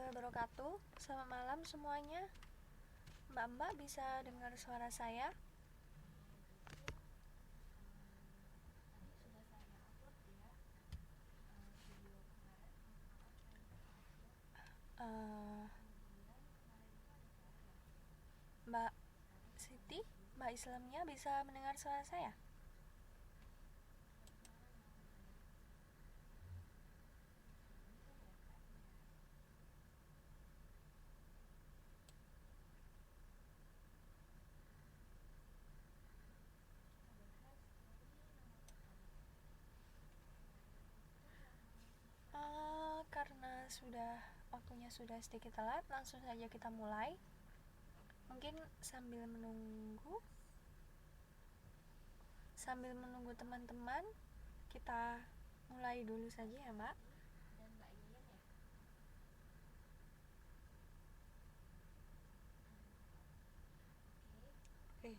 wabarakatuh. Selamat malam semuanya. Mbak-mbak bisa dengar suara saya? Eh, Mbak Siti, Mbak Islamnya bisa mendengar suara saya? Karena waktunya sudah sedikit telat, langsung saja kita mulai. Mungkin sambil menunggu teman-teman, kita mulai dulu saja ya, Mbak. Oke.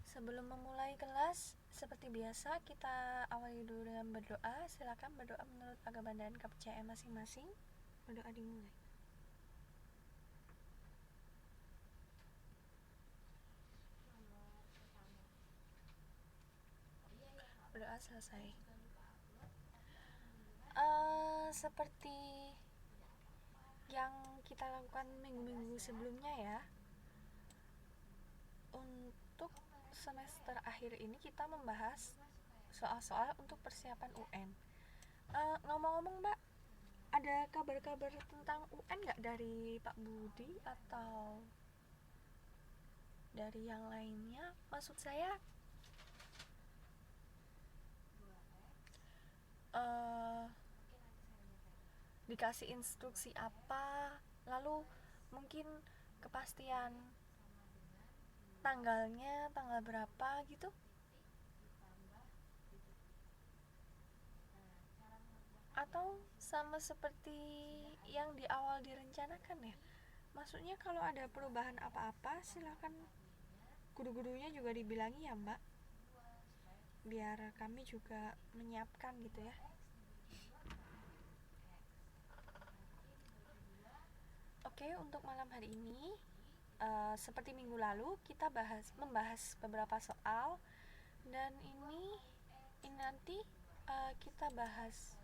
Sebelum memulai kelas, seperti biasa kita awali dulu dengan berdoa. Silakan berdoa menurut agama dan kepercayaan masing-masing. Berdoa dimulai. Berdoa selesai. Seperti yang kita lakukan minggu-minggu sebelumnya ya, untuk semester akhir ini kita membahas soal-soal untuk persiapan UN. Ngomong-ngomong Mbak, ada kabar-kabar tentang UN nggak dari Pak Budi atau dari yang lainnya? Maksud saya dikasih instruksi apa, lalu mungkin kepastian tanggalnya tanggal berapa gitu. Atau sama seperti yang di awal direncanakan ya, maksudnya kalau ada perubahan apa-apa silakan guru-gurunya juga dibilangi ya Mbak, biar kami juga menyiapkan gitu ya. Oke, untuk malam hari ini seperti minggu lalu kita membahas beberapa soal, dan ini nanti kita bahas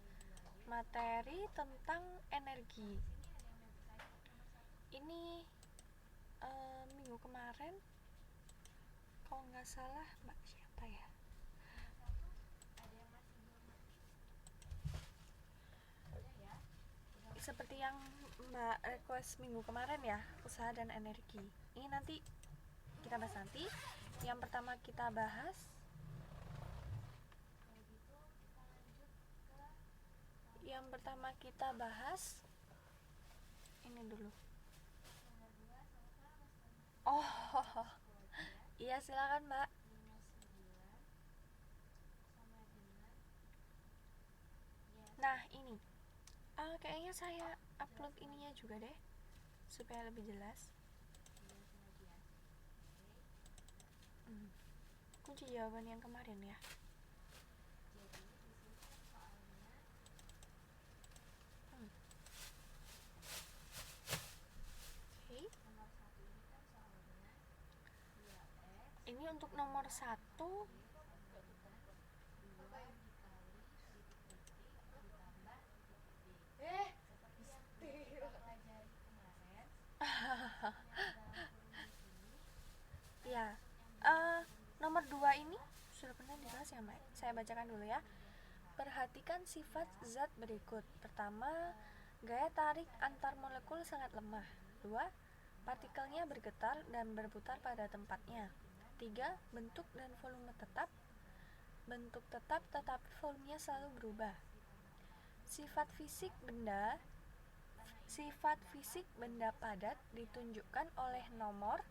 materi tentang energi. Ini minggu kemarin kalau nggak salah Mbak siapa ya, seperti yang Mbak request minggu kemarin ya, usaha dan energi. Ini nanti kita bahas nanti. Yang pertama kita bahas ini dulu. Oh, iya silakan Mbak. Nah ini kayaknya saya upload ininya juga deh supaya lebih jelas. Kunci jawaban yang kemarin ya. Okay. Ini untuk nomor 1. Ya, nomor 2 ini sudah pernah dibahas ya Mbak. Saya bacakan dulu ya. Perhatikan sifat zat berikut. Pertama, gaya tarik antar molekul sangat lemah. 2, partikelnya bergetar dan berputar pada tempatnya. 3, bentuk dan volume tetap. Bentuk tetap tetapi volumenya selalu berubah. Sifat fisik benda padat ditunjukkan oleh nomor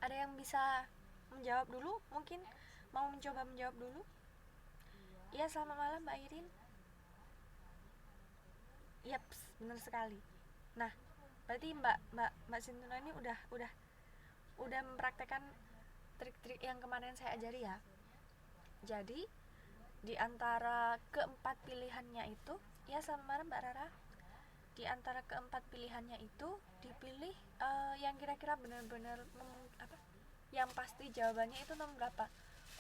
Ada yang bisa menjawab dulu? Mungkin mau mencoba menjawab dulu? Iya, selamat malam Mbak Irin. Yaps, benar sekali. Nah, Berarti Mbak Sintina ini udah mempraktekkan trik-trik yang kemarin saya ajari ya. Jadi di antara keempat pilihannya itu, ya sama Mbak Rara, di antara keempat pilihannya itu dipilih yang kira-kira benar-benar yang pasti jawabannya itu nomor berapa.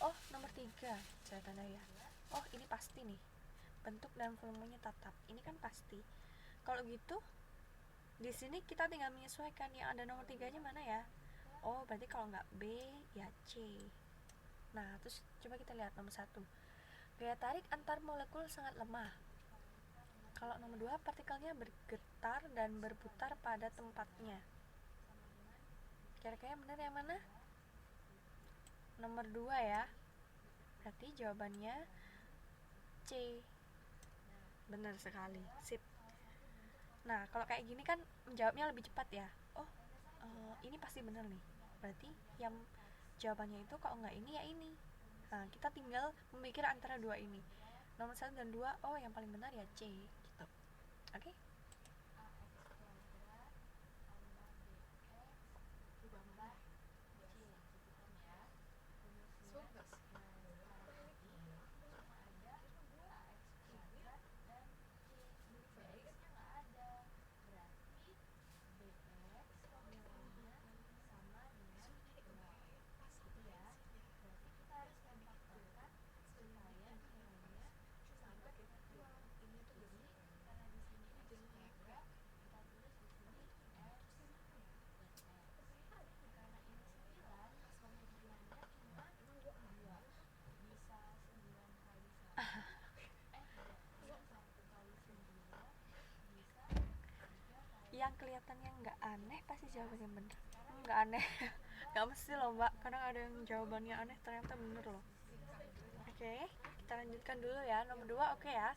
Oh, nomor 3 saya tanda ya. Oh, ini pasti nih, bentuk dan volumenya tetap, ini kan pasti. Kalau gitu di sini kita tinggal menyesuaikan yang ada nomor 3-nya mana ya. Oh, berarti kalau nggak B ya C. Nah, terus coba kita lihat nomor 1. Gaya tarik antar molekul sangat lemah. Kalau nomor 2, partikelnya bergetar dan berputar pada tempatnya. Kira-kira benar yang mana? Nomor 2 ya. Berarti jawabannya C. Benar sekali. Sip. Nah, kalau kayak gini kan menjawabnya lebih cepat ya. Oh, ini pasti benar nih. Berarti yang jawabannya itu kalau nggak ini ya ini. Nah, kita tinggal memikir antara dua ini. Nomor 1 dan 2, oh yang paling benar ya C gitu. Oke? Yang kelihatannya nggak aneh pasti jawabannya benar. Nggak aneh. Nggak mesti loh Mbak, kadang ada yang jawabannya aneh ternyata bener loh. Oke, kita lanjutkan dulu ya. Nomor 2 oke ya.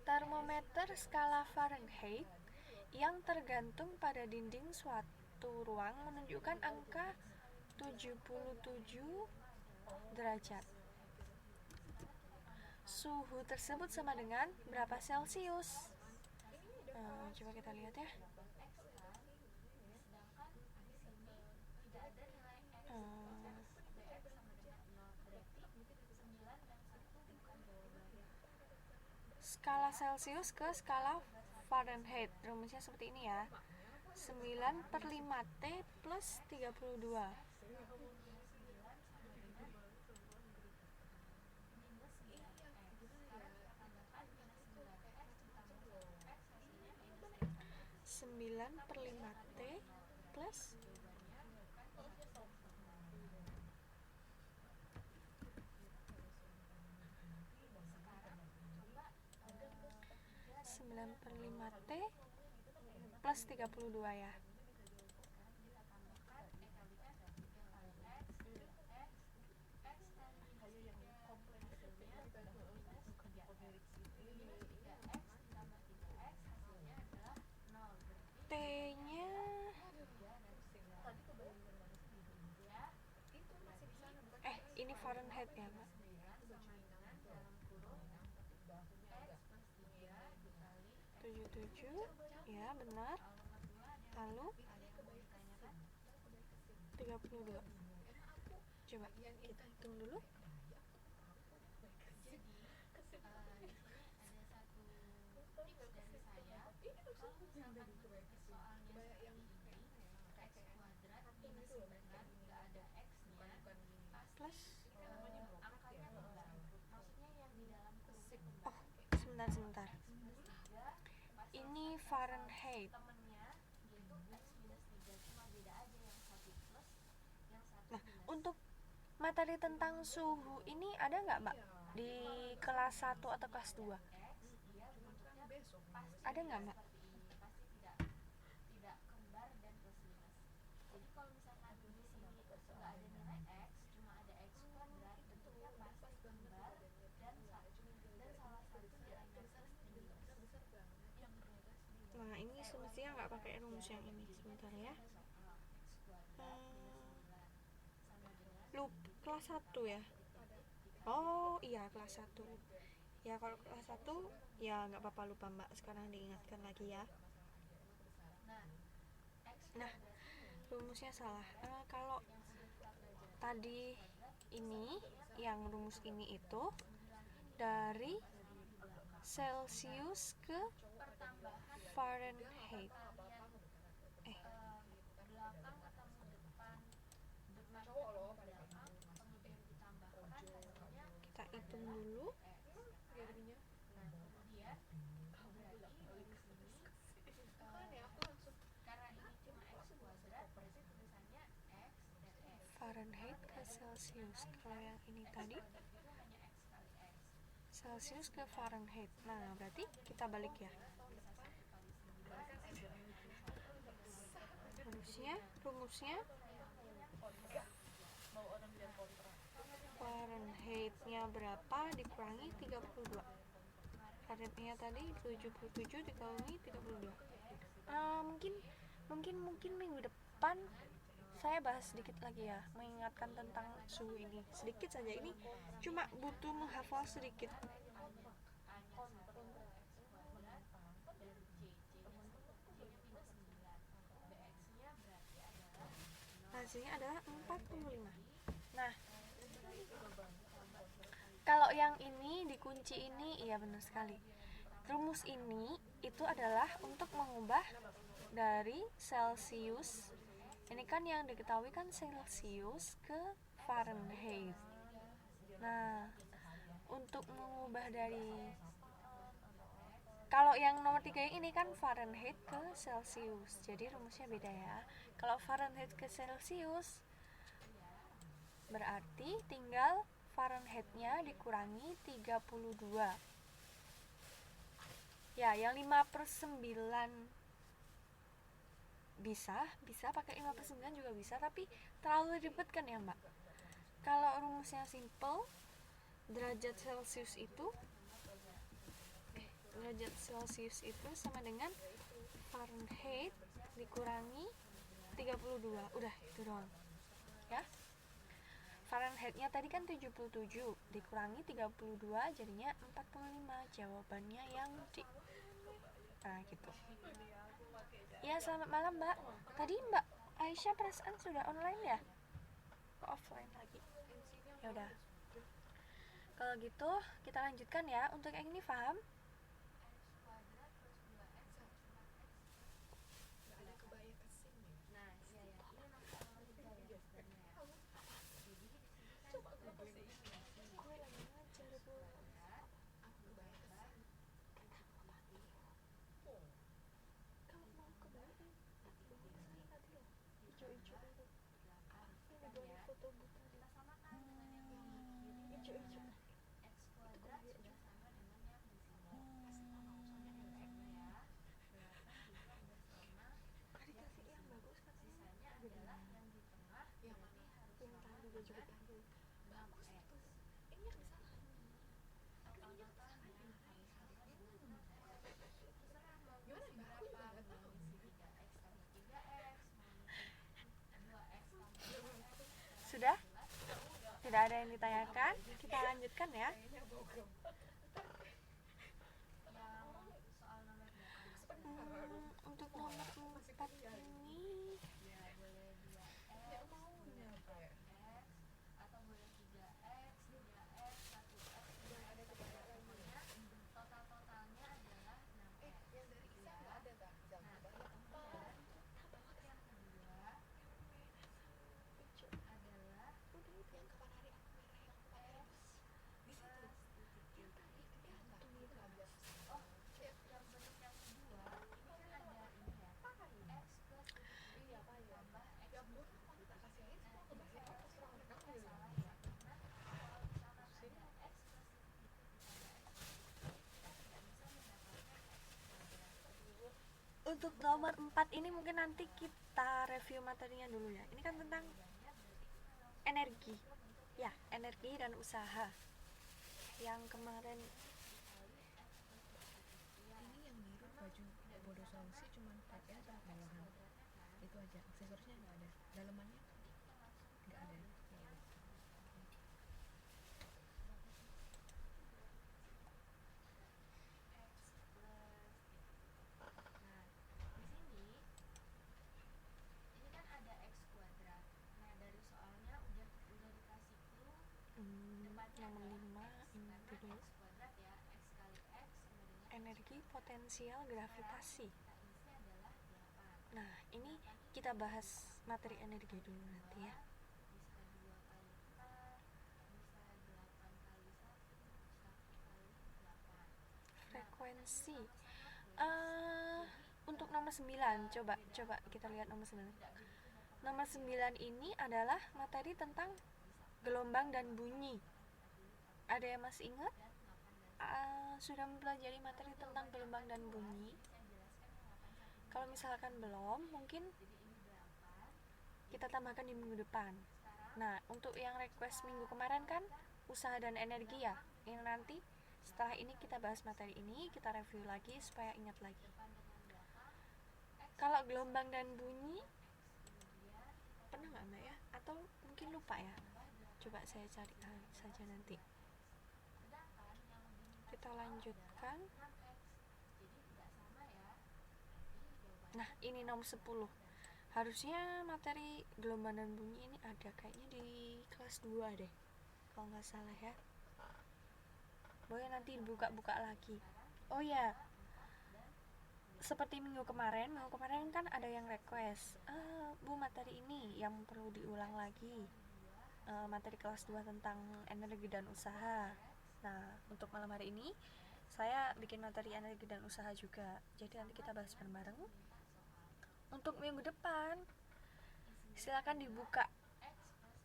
Termometer skala Fahrenheit yang tergantung pada dinding suatu ruang menunjukkan angka 77 derajat. Suhu tersebut sama dengan berapa Celcius? Coba kita lihat ya. Skala Celcius ke skala Fahrenheit, rumusnya seperti ini ya. 9/5T plus 32. Sembilan per 5T plus 9/5T plus 32 ya. T-nya ini Fahrenheit ya, Mbak. 77 ya, benar. Lalu 32. Coba kita hitung dulu. Plus sebentar. Ini Fahrenheit. Nah, untuk materi tentang suhu ini ada nggak Mbak di kelas 1 atau kelas 2? Ada nggak Mbak? Nah, ini semestinya nggak pakai rumus yang ini. Sebentar ya. Kelas 1 ya. Oh iya, kelas 1. Ya kalau kelas 1 ya nggak apa-apa, lupa mbak, sekarang diingatkan lagi ya. Nah, rumusnya salah. Kalau tadi ini, yang rumus ini itu dari Celsius ke Fahrenheit. Kita hitung dulu. Fahrenheit ke Celsius. Kalau yang ini tadi Celsius ke Fahrenheit. Nah, berarti kita balik ya. Rumusnya Fahrenheit-nya berapa dikurangi 32. Fahrenheit-nya tadi 77 dikurangi 32. Mungkin minggu depan saya bahas sedikit lagi ya, mengingatkan tentang suhu ini sedikit saja. Ini cuma butuh menghafal sedikit. Hasilnya adalah 45. Nah, kalau yang ini dikunci ini, iya benar sekali. Rumus ini itu adalah untuk mengubah dari Celsius, ini kan yang diketahui kan Celsius, ke Fahrenheit. Nah, untuk mengubah dari, kalau yang nomor 3 ini kan Fahrenheit ke Celsius, jadi rumusnya beda ya. Kalau Fahrenheit ke Celsius berarti tinggal Fahrenheit-nya dikurangi 32. Ya, yang 5/9 bisa pakai 5/9 juga bisa, tapi terlalu ribet kan ya mbak. Kalau rumusnya simple, derajat Celsius itu sama dengan Fahrenheit dikurangi 32. Udah, itu doang ya. Fahrenheit-nya tadi kan 77 dikurangi 32 jadinya 45. Jawabannya yang D. Nah gitu ya. Selamat malam mbak. Tadi mbak Aisyah perasaan sudah online ya, kok offline lagi? Ya udah, kalau gitu kita lanjutkan ya. Untuk yang ini paham? Sudah? Tidak ada yang ditanyakan? Kita lanjutkan ya. Untuk nomor 4 ini untuk nomor 4 ini mungkin nanti kita review materinya dulu ya. Ini kan tentang energi. Ya, energi dan usaha. Yang kemarin ini yang biru baju bodo solusi cuman pakaian sama bawahan. Itu aja, aksesorisnya nggak ada. Dalemannya nggak ada. Nomor 5 ini dulu. Energi potensial gravitasi. Nah, ini kita bahas materi energi dulu nanti ya. Frekuensi. Untuk nomor 9, coba kita lihat nomor 9. Nomor 9 ini adalah materi tentang gelombang dan bunyi. Ada yang masih ingat? Sudah mempelajari materi tentang gelombang dan bunyi? Kalau misalkan belum, mungkin kita tambahkan di minggu depan. Nah, untuk yang request minggu kemarin kan usaha dan energi ya. Yang nanti setelah ini kita bahas materi ini, kita review lagi supaya ingat lagi. Kalau gelombang dan bunyi pernah nggak Mbak ya? Atau mungkin lupa ya? Coba saya cari saja nanti. Kita lanjutkan. Nah, ini nomor 10. Harusnya materi gelombang dan bunyi ini ada kayaknya di kelas 2 deh, kalau nggak salah ya. Boleh nanti buka-buka lagi. Oh ya, seperti minggu kemarin kan ada yang request, Bu, materi ini yang perlu diulang lagi, materi kelas 2 tentang energi dan usaha. Nah, untuk malam hari ini saya bikin materi energi dan usaha juga, jadi nanti kita bahas bareng-bareng. Untuk minggu depan silakan dibuka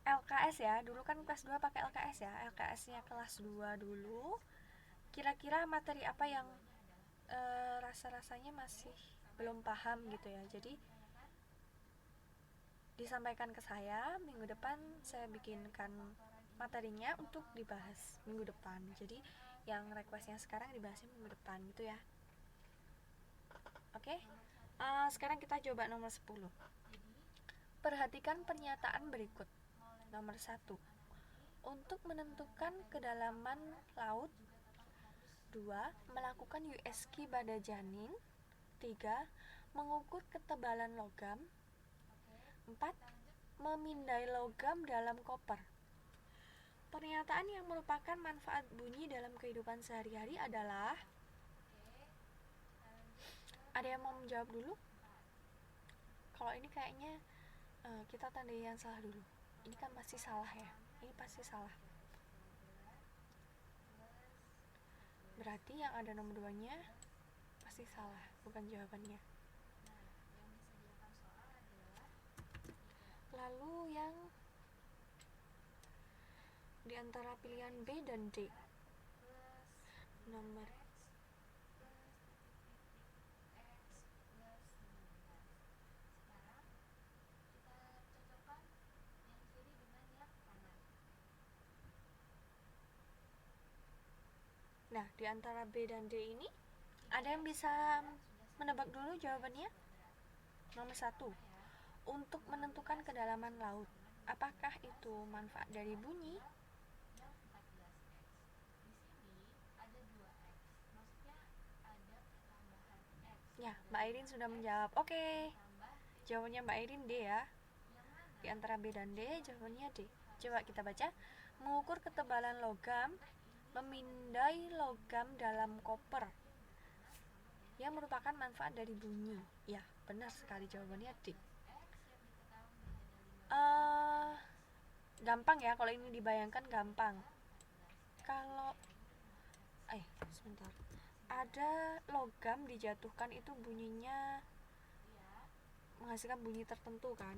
LKS ya. Dulu kan kelas 2 pakai LKS ya. LKS-nya kelas 2 dulu. Kira-kira materi apa yang rasa-rasanya masih belum paham gitu ya. Jadi disampaikan ke saya, minggu depan saya bikinkan materinya untuk dibahas minggu depan. Jadi yang requestnya sekarang dibahasnya minggu depan gitu ya. Oke? Sekarang kita coba nomor 10. Perhatikan pernyataan berikut. Nomor 1. Untuk menentukan kedalaman laut. 2. Melakukan USG pada janin. 3. Mengukur ketebalan logam. 4. Memindai logam dalam koper. Pernyataan yang merupakan manfaat bunyi dalam kehidupan sehari-hari adalah. Ada yang mau menjawab dulu? Kalau ini kayaknya kita tandai yang salah dulu. Ini kan pasti salah ya. Ini pasti salah. Berarti yang ada nomor 2-nya pasti salah, bukan jawabannya. Lalu yang di antara pilihan B dan D. Nomor Nah, di antara B dan D ini ada yang bisa menebak dulu jawabannya? Nomor 1. Untuk menentukan kedalaman laut. Apakah itu manfaat dari bunyi? Ya, Mbak Airin sudah menjawab. Oke. Jawabannya Mbak Airin D ya. Di antara B dan D, jawabannya D. Coba kita baca. Mengukur ketebalan logam, memindai logam dalam koper. Yang merupakan manfaat dari bunyi. Ya, benar sekali jawabannya D. Gampang ya, kalau ini dibayangkan gampang. Kalau sebentar. Ada logam dijatuhkan itu bunyinya menghasilkan bunyi tertentu kan.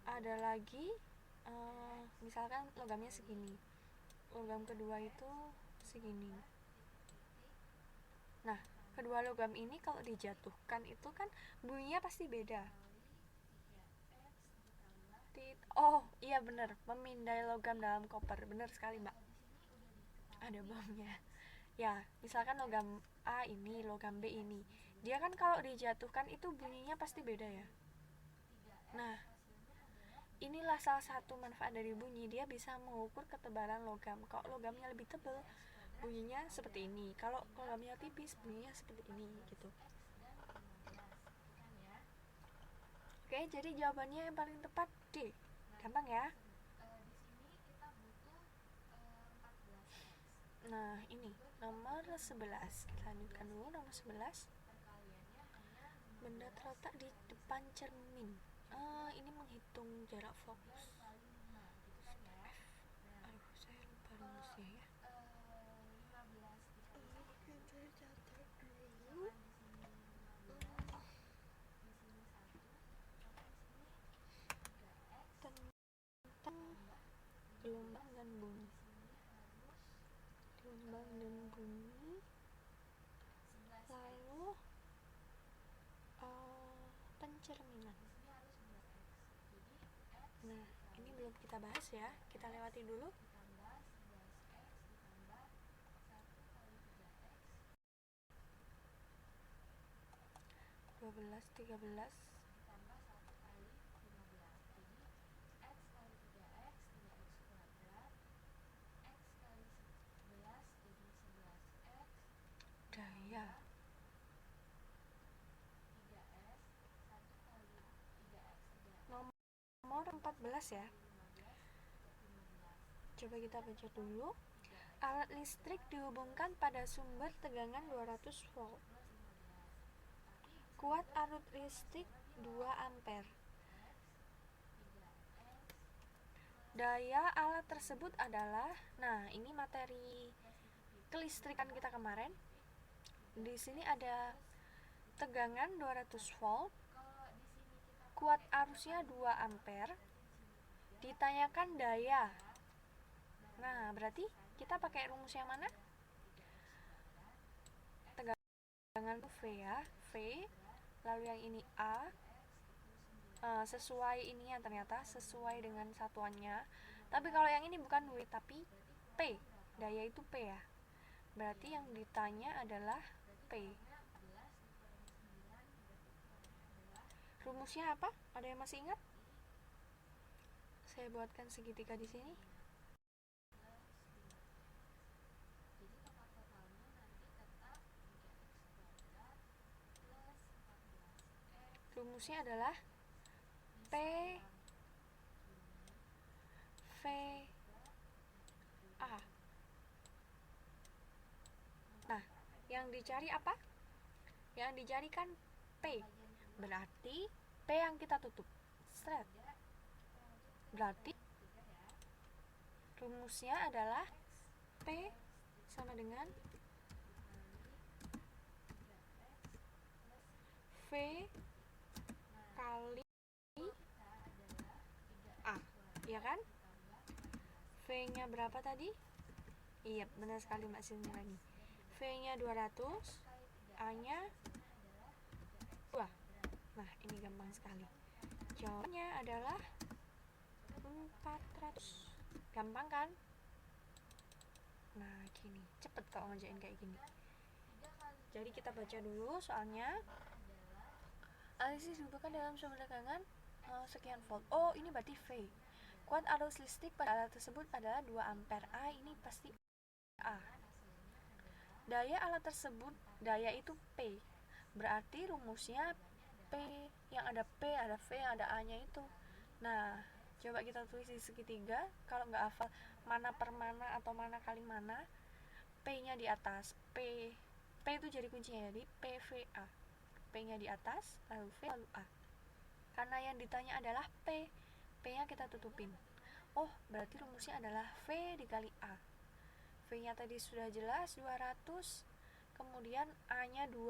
Ada lagi misalkan logamnya segini, logam kedua itu segini. Nah, kedua logam ini kalau dijatuhkan itu kan bunyinya pasti beda. Oh iya benar, memindai logam dalam koper. Benar sekali Mbak, ada bomnya. Ya, misalkan logam A ini, logam B ini, dia kan kalau dijatuhkan itu bunyinya pasti beda ya. Nah, inilah salah satu manfaat dari bunyi. Dia bisa mengukur ketebalan logam. Kalau logamnya lebih tebal, bunyinya seperti ini. Kalau logamnya tipis, bunyinya seperti ini gitu. Oke, jadi jawabannya yang paling tepat D. Gampang ya. Nah, ini nomor 11. Kita lanjutkan dulu nomor 11. Benda terletak di depan cermin. Ini menghitung jarak fokus. Aduh, saya lupa rumusnya ya. Kita catat dulu. Tentang gelombang dan bunyi. Gelombang dan bunyi. Lalu pencerminan. Nah, ini belum kita bahas ya. Kita lewati dulu. 12, 13. Daya. Nomor 14 ya. Coba kita baca dulu. Alat listrik dihubungkan pada sumber tegangan 200 volt. Kuat arus listrik 2 ampere. Daya alat tersebut adalah, nah ini materi kelistrikan kita kemarin. Di sini ada tegangan 200 volt. Kuat arusnya 2 ampere. Ditanyakan daya. Nah, berarti kita pakai rumus yang mana? Tegangan V ya, V. Lalu yang ini A. Sesuai ini ya, ternyata sesuai dengan satuannya. Tapi kalau yang ini bukan W tapi P. Daya itu P ya. Berarti yang ditanya adalah P. Rumusnya apa? Ada yang masih ingat? Saya buatkan segitiga di sini. Rumusnya adalah P V A. Nah, yang dicari apa? Yang dicari kan P. Berarti P yang kita tutup. Seret. Berarti rumusnya adalah P sama dengan V kali A, ya kan? V-nya berapa tadi? Iya, benar sekali Mbak Sindrani. V-nya 200, A-nya 2. Nah, ini gampang sekali. Jawabannya adalah 400. Gampang kan? Nah, gini. Cepet kalau ngerjain kayak gini. Jadi kita baca dulu soalnya. Alat listrik dihubungkan dalam sumber tegangan sekian volt. Oh, ini berarti V. Kuat arus listrik pada alat tersebut adalah 2 ampere. Ini pasti A. Daya alat tersebut, daya itu P. Berarti rumusnya P. Yang ada P, ada V, ada A-nya itu. Nah, coba kita tulis di segitiga. Kalau nggak hafal mana per mana atau mana kali mana, P-nya di atas. P itu jadi kuncinya, jadi PVA. P-nya di atas, lalu V, lalu A. Karena yang ditanya adalah P, P-nya kita tutupin. Oh, berarti rumusnya adalah V dikali A. V-nya tadi sudah jelas, 200. Kemudian A-nya 2.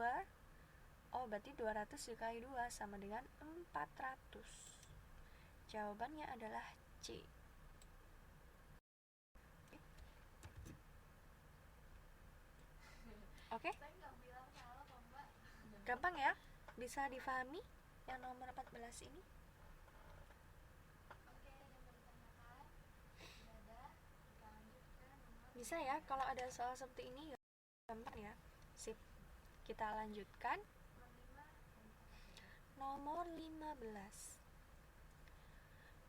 Oh, berarti 200 dikali 2 sama dengan 400. Jawabannya adalah C. Oke? Gampang ya? Bisa difahami yang nomor 14 ini? Bisa ya, kalau ada soal seperti ini gampang ya. Sip. Kita lanjutkan. Nomor 15.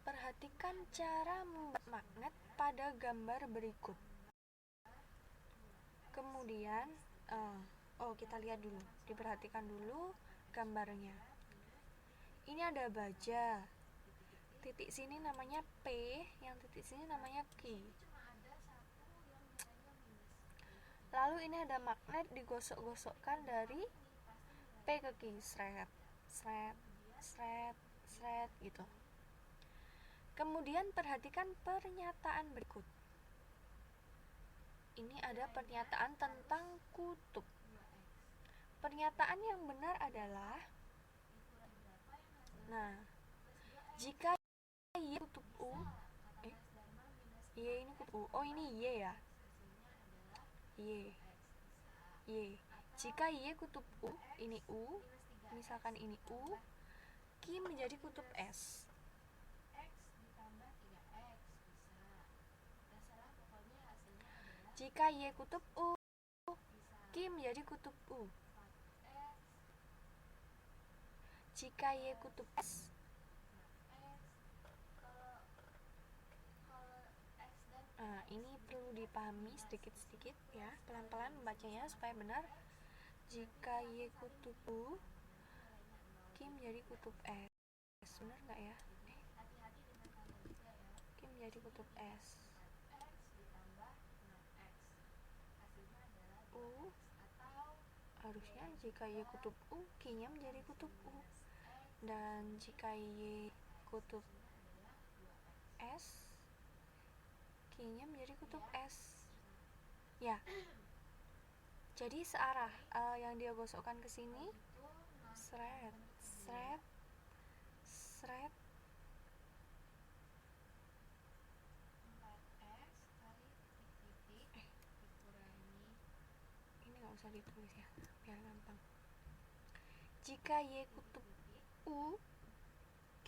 Perhatikan cara membuat magnet pada gambar berikut. Kemudian, kita lihat dulu. Diperhatikan dulu gambarnya. Ini ada baja. Titik sini namanya P, yang titik sini namanya Q. Lalu ini ada magnet digosok-gosokkan dari P ke Q, sret, sret, sret, sret gitu. Kemudian perhatikan pernyataan berikut. Ini ada pernyataan tentang kutub. Pernyataan yang benar adalah, nah, jika Y kutub U, Y ini kutub U, oh ini Y ya, Y, Y. Jika Y kutub U, ini U, misalkan ini U, Q menjadi kutub S. Jika Y kutub U, Q menjadi kutub U. Jika Y kutub S, nah, ini perlu dipahami sedikit-sedikit ya, pelan-pelan membacanya supaya benar. Jika Y kutub U, Q menjadi kutub S. Benar nggak ya? Q menjadi kutub S. U, harusnya jika Y kutub U, Q-nya menjadi kutub U. Dan jika Y kutub S, Q-nya menjadi kutub S. Ya. Jadi searah, yang dia gosokkan ke sini, seret, seret, seret. Ini nggak usah ditulis ya, biar gampang. Jika Y kutub U,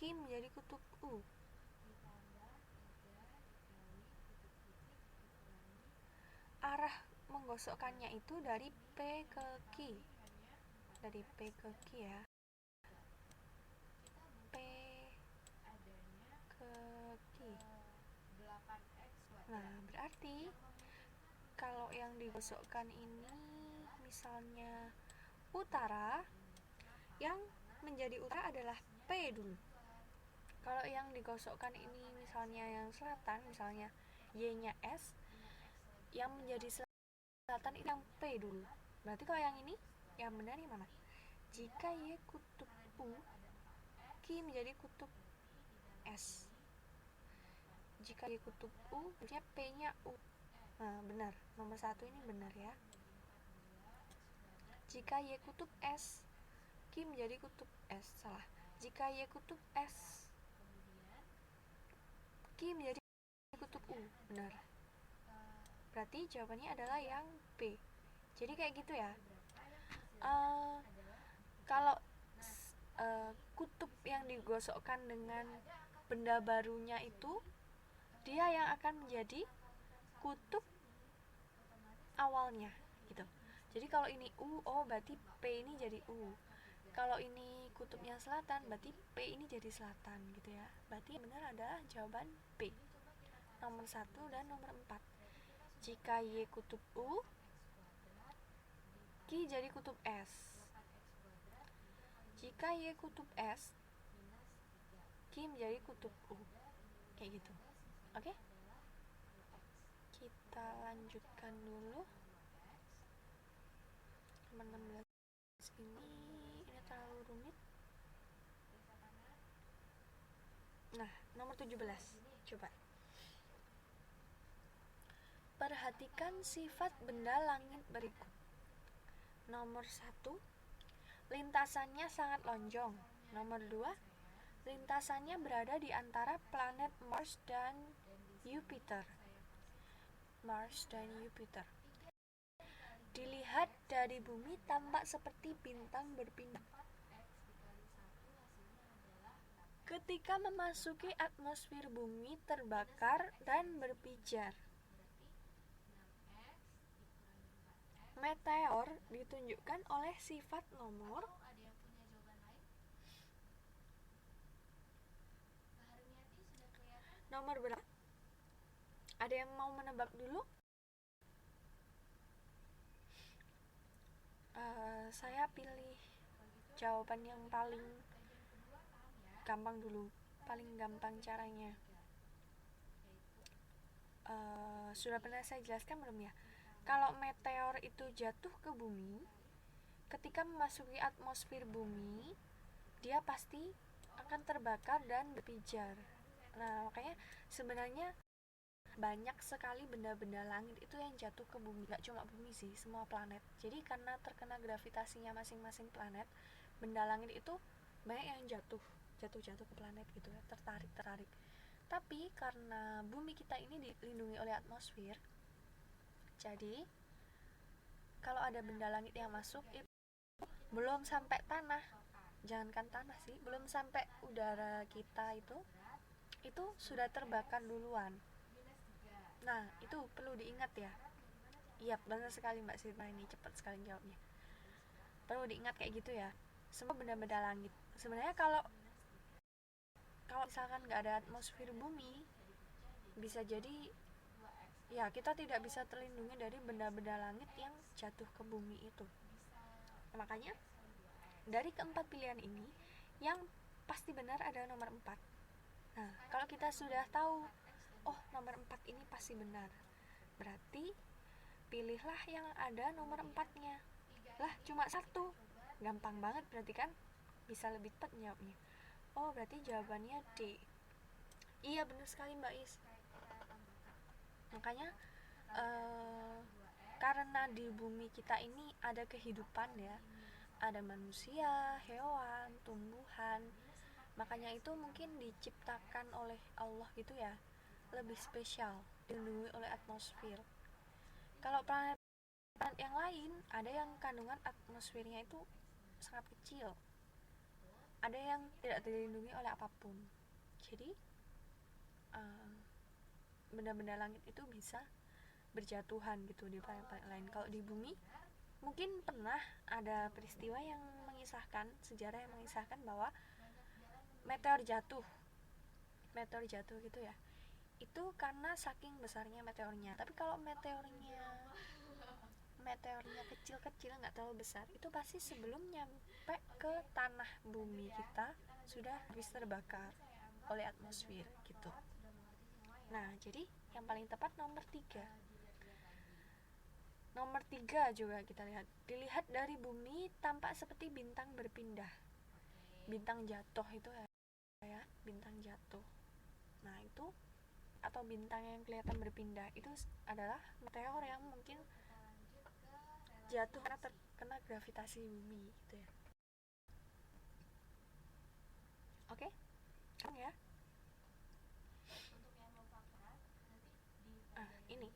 Q menjadi kutub U. Arah menggosokkannya itu dari P ke Q. Dari P ke Q ya. P ke Q. Nah, berarti kalau yang digosokkan ini misalnya utara, yang menjadi utara adalah P dulu. Kalau yang digosokkan ini misalnya yang selatan, misalnya Y-nya S, yang menjadi selatan itu yang P dulu. Berarti kalau yang ini, yang benar yang mana? Jika Y kutub U, Q menjadi kutub S. Jika Y kutub U, harusnya P-nya U. Nah, benar. Nomor 1 ini benar ya. Jika Y kutub S, Q menjadi kutub S. Salah. Jika Y kutub S, Q menjadi kutub U. Benar. Berarti jawabannya adalah yang B. Jadi kayak gitu ya. Kalau kutub yang digosokkan dengan benda barunya itu, dia yang akan menjadi kutub awalnya gitu. Jadi kalau ini U, oh berarti P ini jadi U. Kalau ini kutubnya selatan, berarti P ini jadi selatan gitu ya. Berarti yang benar adalah jawaban B. Nomor 1 dan nomor 4. Jika Y kutub U, Q jadi kutub S. Jika Y kutub S, Q menjadi kutub U. Kayak gitu. Oke? Kita lanjutkan dulu. Nomor 16 ini terlalu rumit. Nah, nomor 17. Coba. Perhatikan sifat benda langit berikut. Nomor 1, lintasannya sangat lonjong. Nomor 2, lintasannya berada di antara planet Mars dan Jupiter. Mars dan Jupiter. Dilihat dari bumi tampak seperti bintang berpindah. Ketika memasuki atmosfer bumi terbakar dan berpijar. Meteor ditunjukkan oleh sifat nomor berapa? Ada yang mau menebak dulu? Saya pilih jawaban yang paling gampang dulu, paling gampang caranya. Sudah pernah saya jelaskan belum ya? Kalau meteor itu jatuh ke bumi, ketika memasuki atmosfer bumi, dia pasti akan terbakar dan berpijar. Nah, makanya sebenarnya banyak sekali benda-benda langit itu yang jatuh ke bumi. Gak cuma bumi sih, semua planet. Jadi karena terkena gravitasinya masing-masing planet, benda langit itu banyak yang jatuh ke planet gitu ya, tertarik. Tapi karena bumi kita ini dilindungi oleh atmosfer, jadi kalau ada benda langit yang masuk itu belum sampai tanah, jangankan tanah sih, belum sampai udara kita itu sudah terbakar duluan. Nah, itu perlu diingat ya. Iya, benar sekali Mbak Sirma, ini cepat sekali jawabnya. Perlu diingat kayak gitu ya. Semua benda-benda langit. Sebenarnya kalau kalau misalkan nggak ada atmosfer bumi, bisa jadi ya kita tidak bisa terlindungi dari benda-benda langit yang jatuh ke bumi itu. Makanya dari keempat pilihan ini, yang pasti benar adalah nomor 4. Nah, kalau kita sudah tahu, oh nomor 4 ini pasti benar, berarti pilihlah yang ada nomor 4-nya. Lah, cuma satu. Gampang banget berarti kan? Bisa lebih cepat jawabnya. Oh, berarti jawabannya D. Iya, benar sekali Mbak Is. Makanya karena di bumi kita ini ada kehidupan ya, ada manusia, hewan, tumbuhan, makanya itu mungkin diciptakan oleh Allah gitu ya, lebih spesial, dilindungi oleh atmosfer. Kalau planet yang lain ada yang kandungan atmosfernya itu sangat kecil, ada yang tidak dilindungi oleh apapun. Jadi benda-benda langit itu bisa berjatuhan gitu di planet-planet lain. Kalau di bumi mungkin pernah ada peristiwa yang mengisahkan, sejarah yang mengisahkan bahwa meteor jatuh gitu ya, itu karena saking besarnya meteornya. Tapi kalau meteornya kecil-kecil, nggak terlalu besar, itu pasti sebelum nyampe ke tanah bumi kita sudah habis terbakar oleh atmosfer gitu. Nah, jadi yang paling tepat nomor 3. Nomor 3 juga kita lihat. Dilihat dari bumi tampak seperti bintang berpindah. Bintang jatuh itu ya, bintang jatuh. Nah, itu atau bintang yang kelihatan berpindah itu adalah meteor yang mungkin jatuh karena terkena gravitasi bumi gitu ya. Oke? Ya. Ini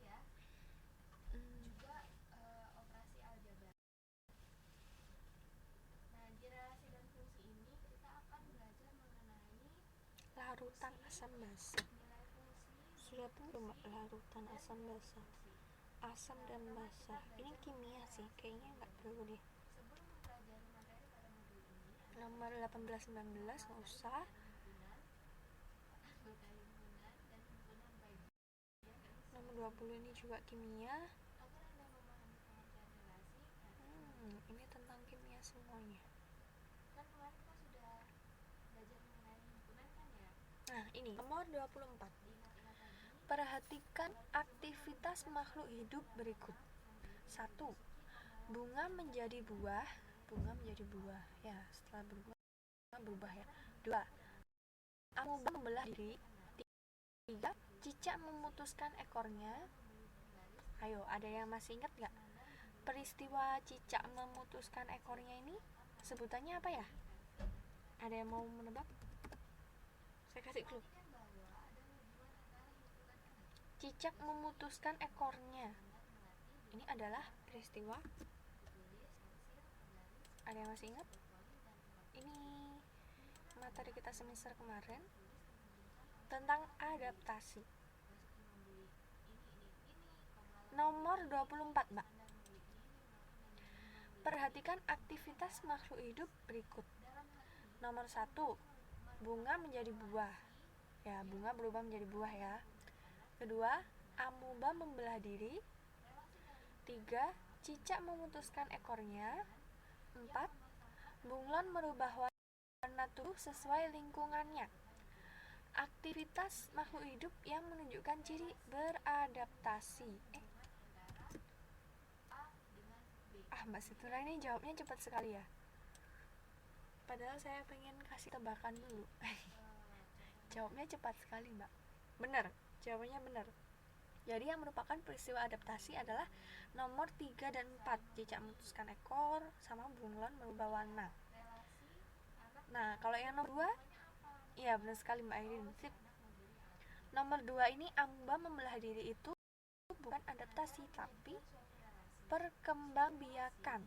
larutan asam basa. Sudah belum larutan asam basa? Asam dan basa. Ini kimia sih, kayaknya nggak perlu deh. Nomor 18-19 nggak usah. Nomor 20 ini juga kimia. Ini tentang kimia semuanya. Nah, ini nomor 24. Perhatikan aktivitas makhluk hidup berikut. 1. Bunga menjadi buah. Ya, setelah berubah ya. 2. Amuba membelah diri. 3. Cicak memutuskan ekornya. Ayo, ada yang masih ingat gak? Peristiwa cicak memutuskan ekornya ini sebutannya apa ya? Ada yang mau menebak? Saya kasih clue. Cicak memutuskan ekornya. Ini adalah peristiwa. Ada yang masih ingat? Ini materi kita semester kemarin tentang adaptasi. Nomor 24, Mbak. Perhatikan aktivitas makhluk hidup berikut. Nomor 1. Bunga menjadi buah. Ya, bunga berubah menjadi buah ya. Kedua, amuba membelah diri. 3. Cicak memutuskan ekornya. 4. Bunglon merubah warna tubuh sesuai lingkungannya. Aktivitas makhluk hidup yang menunjukkan ciri beradaptasi. Mbak Situra ini jawabnya cepat sekali ya, padahal saya pengen kasih tebakan dulu. Jawabnya cepat sekali Mbak. Benar, jawabannya benar. Jadi yang merupakan peristiwa adaptasi adalah nomor 3 dan 4, cicak memutuskan ekor sama bunglon merubah warna. Nah, kalau yang nomor 2, iya benar sekali Mbak Airin. Sip. Nomor 2 ini amuba membelah diri itu bukan adaptasi tapi perkembangbiakan.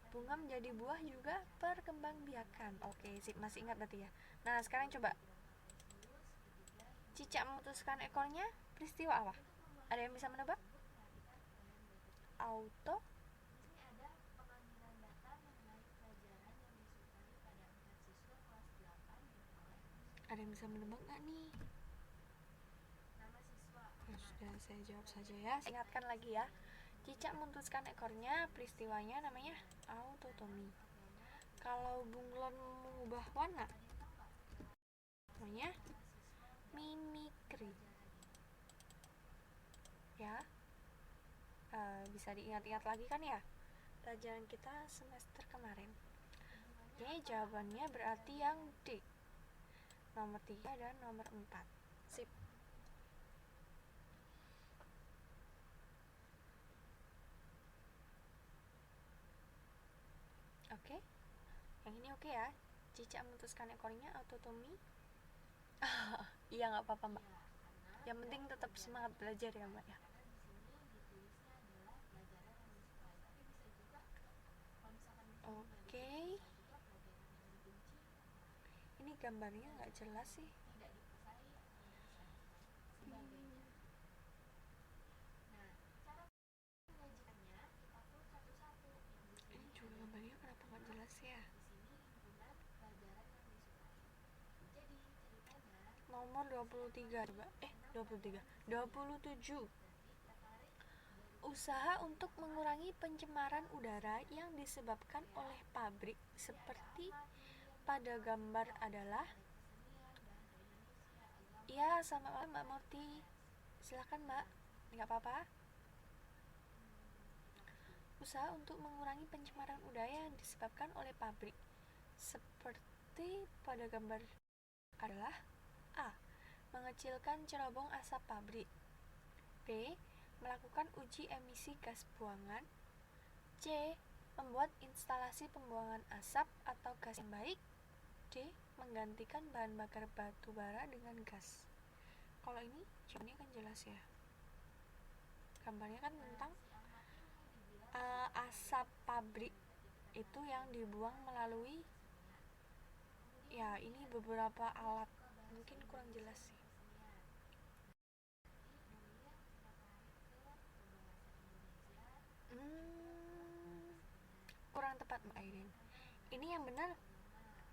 Bunga menjadi buah juga perkembangbiakan. Oke, sip, masih ingat berarti ya. Nah, sekarang coba. Cicak memutuskan ekornya peristiwa apa? Ada yang bisa menebak? Auto. Ada yang bisa menebak nggak nih? Ya sudah, saya jawab saja ya. Ingatkan lagi ya. Cicak memutuskan ekornya, peristiwanya namanya autotomi. Kalau bunglon mengubah warna, namanya mimikri. Ya, bisa diingat-ingat lagi kan ya pelajaran kita semester kemarin. Jadi jawabannya berarti yang D, nomor 3 dan nomor 4. Sip. Oke, yang ini oke ya. Cicak memutuskan ekornya autotomi. Iya, nggak apa-apa Mbak, yang penting tetap semangat belajar ya Mbak ya. Oke, ini gambarnya nggak jelas sih. Ini juga gambarnya kenapa nggak jelas ya? Nomor 23 coba. 27. Usaha untuk mengurangi pencemaran udara yang disebabkan oleh pabrik seperti pada gambar adalah. Iya, selamat malam Mbak Morti. Silakan Mbak, nggak apa-apa. Usaha untuk mengurangi pencemaran udara yang disebabkan oleh pabrik seperti pada gambar adalah A. Mengecilkan cerobong asap pabrik. B. Melakukan uji emisi gas buangan. C. Membuat instalasi pembuangan asap atau gas yang baik. D. Menggantikan bahan bakar batu bara dengan gas. Kalau ini jawabannya kan jelas ya. Gambarnya kan tentang asap pabrik itu yang dibuang melalui, ya ini beberapa alat, mungkin kurang jelas sih. Kurang tepat Mbak Airin. Ini yang benar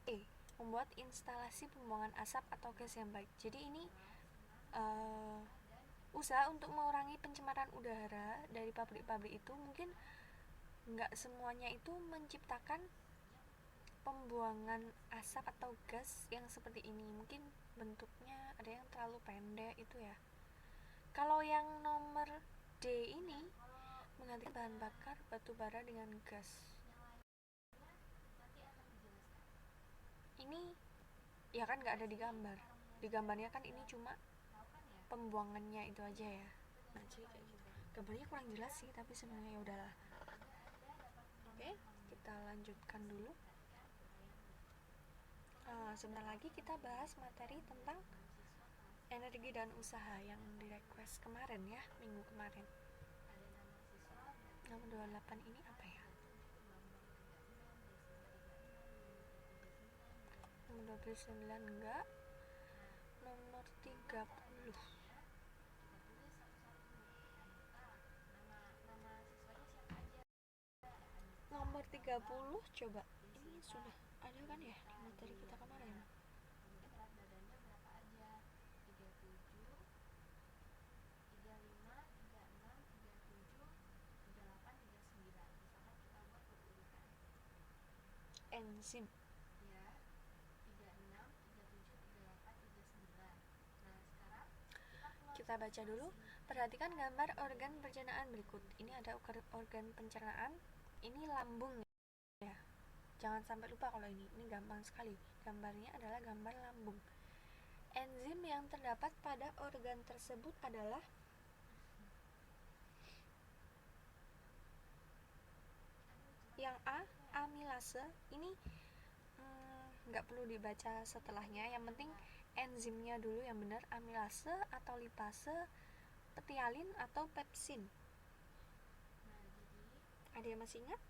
E. Membuat instalasi pembuangan asap atau gas yang baik. Jadi ini usaha untuk mengurangi pencemaran udara dari pabrik-pabrik itu mungkin nggak semuanya itu menciptakan pembuangan asap atau gas yang seperti ini. Mungkin bentuknya ada yang terlalu pendek itu ya. Kalau yang nomor D ini mengganti bahan bakar batu bara dengan gas. Ini ya kan nggak ada di gambar. Di gambarnya kan ini cuma pembuangannya itu aja ya. Nah, jadi kayak gitu. Gambarnya kurang jelas sih, tapi sebenarnya ya udahlah. Oke, kita lanjutkan dulu. Sebentar lagi kita bahas materi tentang energi dan usaha yang di request kemarin ya, minggu kemarin. Nomor 28 ini apa ya? Nomor 29 enggak. Nomor 30. Nomor 30 coba. Ini sudah ada kan ya di materi kita kemarin? Enzim. Kita baca dulu. Perhatikan gambar organ pencernaan berikut. Ini ada organ pencernaan ini lambung ya, jangan sampai lupa kalau ini gampang sekali. Gambarnya adalah gambar lambung. Enzim yang terdapat pada organ tersebut adalah yang A, amilase. Ini nggak perlu dibaca setelahnya, yang penting enzimnya dulu yang benar, amilase atau lipase, petialin atau pepsin. Ada yang masih ingat?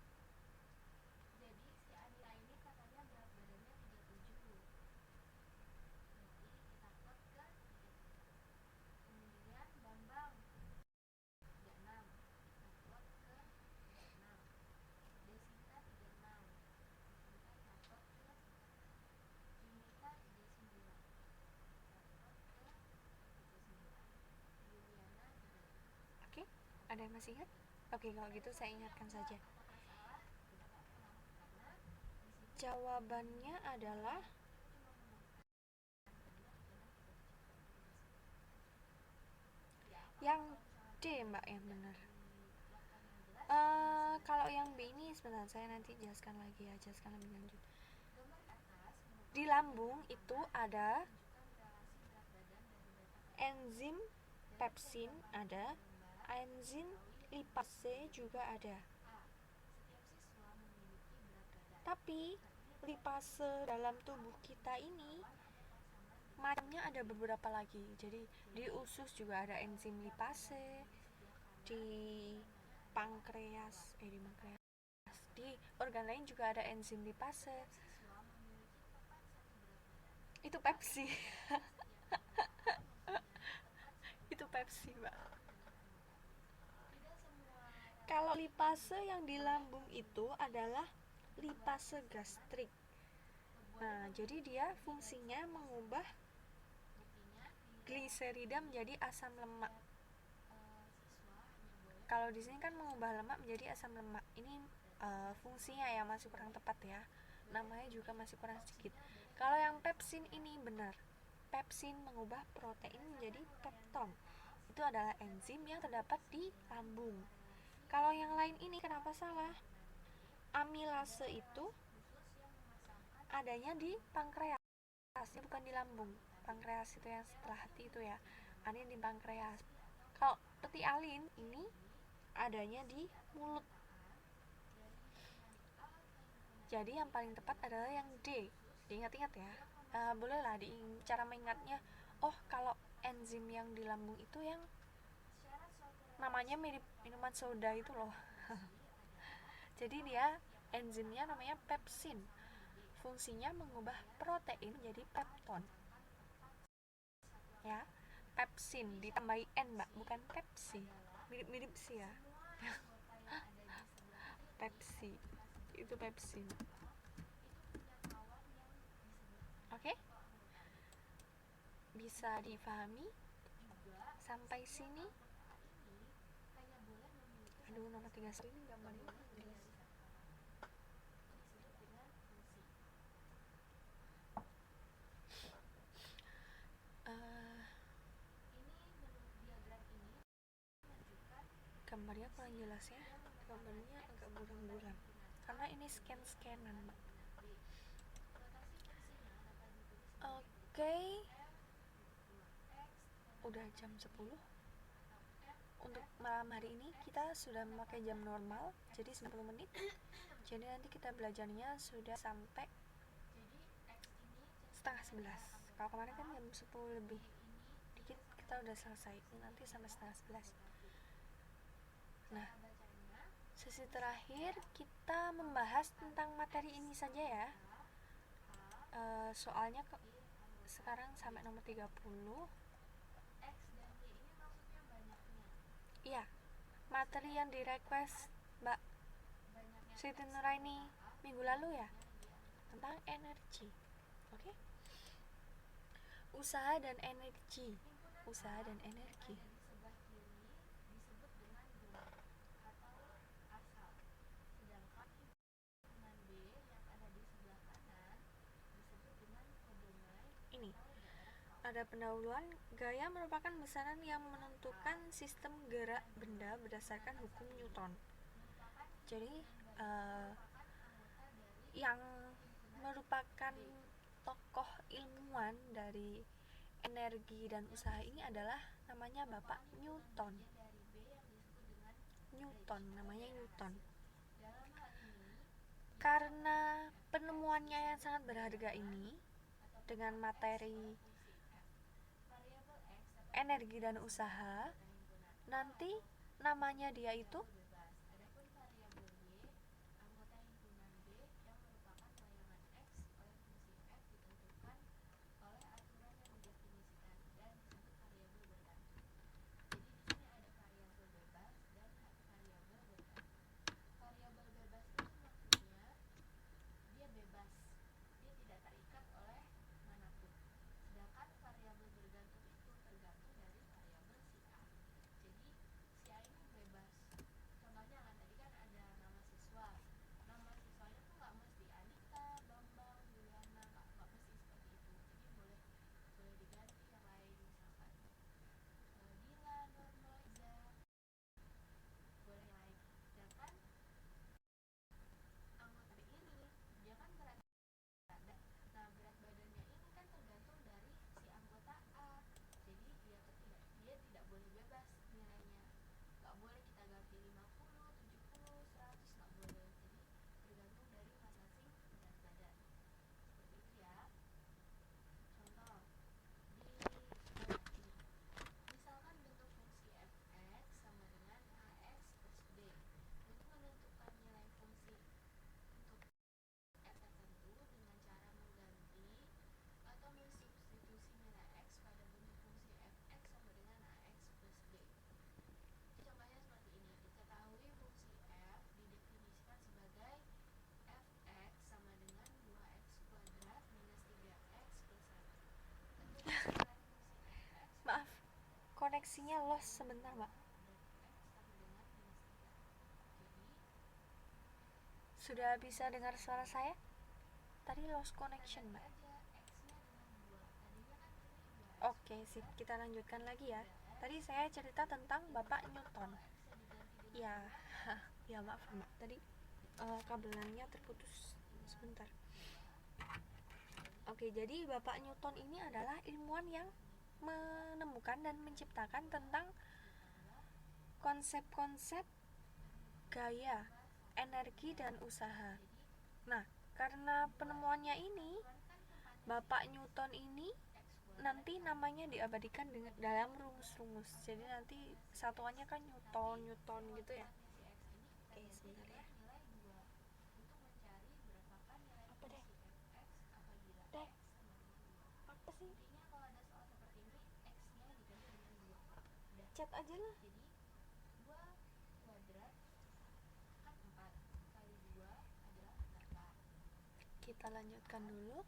Oke, ada yang masih ingat? Oke, kalau gitu saya ingatkan saja. Jawabannya adalah yang D, Mbak, yang benar. Kalau yang B ini sebentar, saya nanti jelaskan lagi ya, jelaskan lebih lanjut. Di lambung itu ada enzim pepsin, ada enzim lipase juga ada. Tapi lipase dalam tubuh kita ini macamnya ada beberapa lagi. Jadi di usus juga ada enzim lipase, di pankreas, di organ lain juga ada enzim lipase. Itu Pepsi. Itu Pepsi, Mbak. Kalau lipase yang di lambung itu adalah lipase gastrik. Nah, jadi dia fungsinya mengubah gliserida menjadi asam lemak. Kalau di sini kan mengubah lemak menjadi asam lemak. Ini fungsinya ya masih kurang tepat ya. Namanya juga masih kurang sedikit. Kalau yang pepsin ini benar. Pepsin mengubah protein menjadi pepton. Itu adalah enzim yang terdapat di lambung. Kalau yang lain ini kenapa salah? Amilase itu adanya di pankreas, bukan di lambung. Pankreas itu yang setelah hati itu ya, adanya di pankreas. Kalau petialin ini adanya di mulut. Jadi yang paling tepat adalah yang D. Diingat-ingat ya. Bolehlah cara mengingatnya. Oh, kalau enzim yang di lambung itu yang namanya mirip minuman soda itu loh. Jadi dia enzimnya namanya pepsin. Fungsinya mengubah protein menjadi pepton. Ya, pepsin ditambahi N, Mbak, bukan Pepsi. Mirip-mirip sih ya. Pepsi. Itu pepsin. Oke? Bisa difahami sampai sini? Aduh, nomor 31 ini gambarnya Inggris. Gambarnya kurang jelas ya. Gambarnya agak buram-buram karena ini scan-scanan, Mbak. Oke. Udah jam 10. Untuk malam hari ini kita sudah memakai jam normal, jadi 10 menit. Jadi nanti kita belajarnya sudah sampai setengah 11. Kalau kemarin kan jam 10 lebih dikit kita udah selesai, nanti sampai setengah 11. Nah, sesi terakhir kita membahas tentang materi ini saja ya. Soalnya sekarang sampai nomor 30. Iya, materi yang di request Mbak Siti Nuraini minggu lalu ya, tentang energi. Oke? Usaha dan energi. Usaha dan energi. Ini ada pendahuluan. Gaya merupakan besaran yang menentukan sistem gerak benda berdasarkan hukum Newton. Jadi uh, yang merupakan tokoh ilmuwan dari energi dan usaha ini adalah namanya Bapak Newton. Karena penemuannya yang sangat berharga ini dengan materi energi dan usaha, nanti namanya dia itu maaf, koneksinya lost sebentar, Mbak. Sudah bisa dengar suara saya? Tadi lost connection, Mbak. Oke, sip, kita lanjutkan lagi ya. Tadi saya cerita tentang Bapak Newton. Ya, ya maaf, Mbak. Tadi kabelannya terputus sebentar. Oke, jadi Bapak Newton ini adalah ilmuwan yang menemukan dan menciptakan tentang konsep-konsep gaya, energi, dan usaha. Nah, karena penemuannya ini, Bapak Newton ini nanti namanya diabadikan dalam rumus-rumus. Jadi nanti satuannya kan Newton gitu ya. Oke, sebentar ya. Apa deh? Apa sih? Chat aja lah. Kita lanjutkan dulu.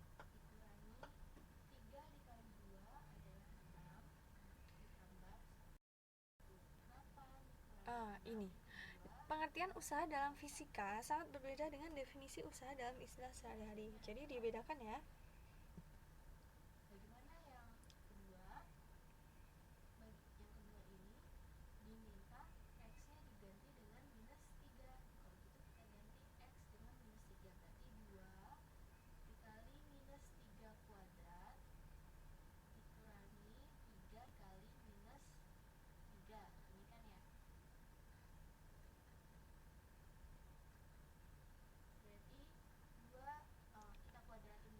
Ini pengertian usaha dalam fisika sangat berbeda dengan definisi usaha dalam istilah sehari-hari. Jadi dibedakan ya.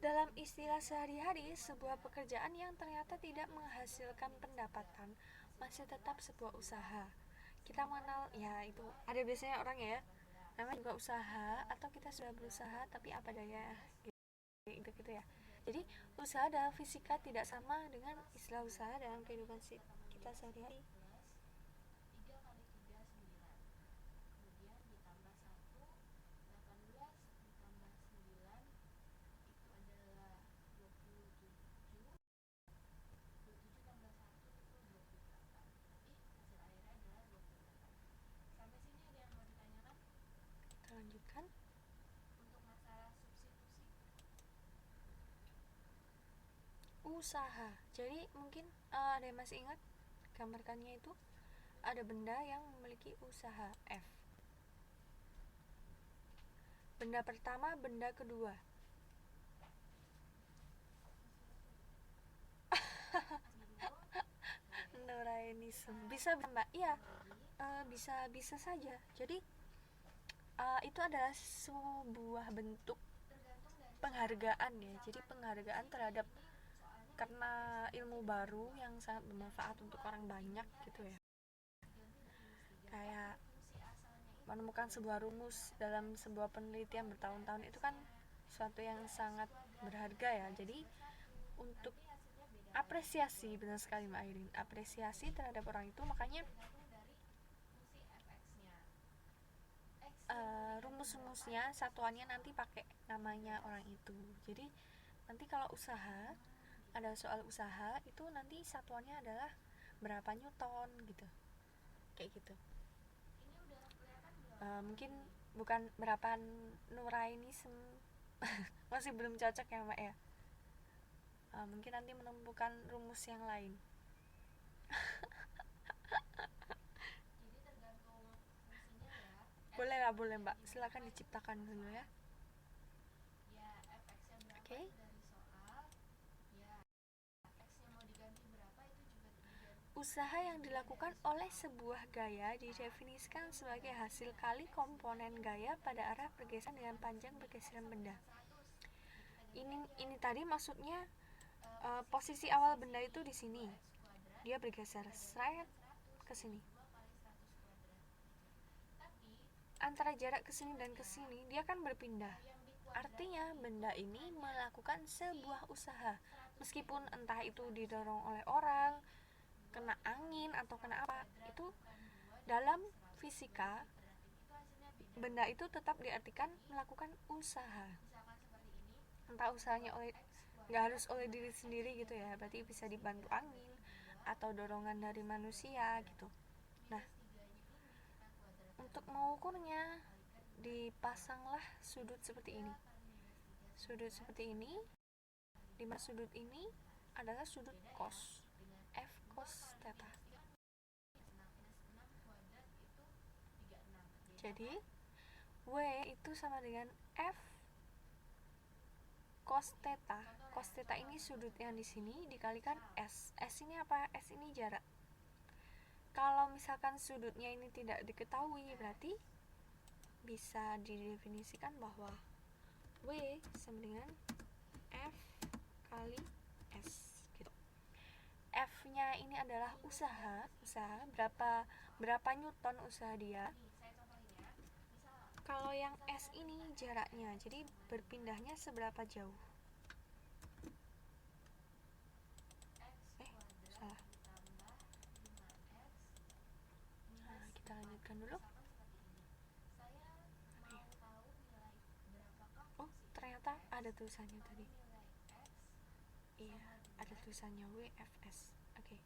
Dalam istilah sehari-hari, sebuah pekerjaan yang ternyata tidak menghasilkan pendapatan masih tetap sebuah usaha. Kita mengenal, ya itu ada biasanya orang ya, namanya juga usaha, atau kita sudah berusaha tapi apa daya, gitu ya. Jadi usaha dalam fisika tidak sama dengan istilah usaha dalam kehidupan kita sehari-hari. Kita lanjutkan. Usaha. Jadi mungkin ada yang masih ingat gambarkannya itu ada benda yang memiliki usaha F. benda pertama, benda kedua. Nurainism bisa mbak? Iya, bisa saja. Jadi itu adalah sebuah bentuk penghargaan ya. Jadi penghargaan terhadap karena ilmu baru yang sangat bermanfaat untuk orang banyak gitu ya. Kayak menemukan sebuah rumus dalam sebuah penelitian bertahun-tahun itu kan suatu yang sangat berharga ya. Jadi untuk apresiasi, benar sekali Mbak Airin, apresiasi terhadap orang itu, makanya rumus-rumusnya, satuannya nanti pakai namanya orang itu. Jadi nanti kalau usaha, ada soal usaha itu nanti satuannya adalah berapa newton gitu, kayak gitu. Mungkin bukan berapa Nurainism. Masih belum cocok ya Mbak ya. Mungkin nanti menemukan rumus yang lain. Boleh lah, boleh Mbak, silakan diciptakan dulu ya. Oke. Usaha yang dilakukan oleh sebuah gaya didefinisikan sebagai hasil kali komponen gaya pada arah pergeseran dengan panjang pergeseran benda. Ini tadi maksudnya posisi awal benda itu di sini. Dia bergeser seret ke sini. Antara jarak ke sini dan ke sini dia kan berpindah. Artinya benda ini melakukan sebuah usaha. Meskipun entah itu didorong oleh orang, kena angin atau kena apa, itu dalam fisika benda itu tetap diartikan melakukan usaha. Entah usahanya nggak harus oleh diri sendiri gitu ya, berarti bisa dibantu angin atau dorongan dari manusia gitu. Nah, untuk mengukurnya dipasanglah sudut seperti ini. Sudut seperti ini, di mana sudut ini adalah sudut cos, F cos theta. Jadi W itu sama dengan F cos theta. Cos theta ini sudut yang di sini dikalikan S. S ini apa? S ini jarak. Kalau misalkan sudutnya ini tidak diketahui, berarti bisa didefinisikan bahwa W sama dengan F kali S gitu. F-nya ini adalah usaha berapa newton usaha dia. Kalau yang S ini jaraknya, jadi berpindahnya seberapa jauh. Salah. Nah, kita lanjutkan dulu. Oh, ternyata ada tulisannya tadi. Iya, ada tulisannya WFS. Oke.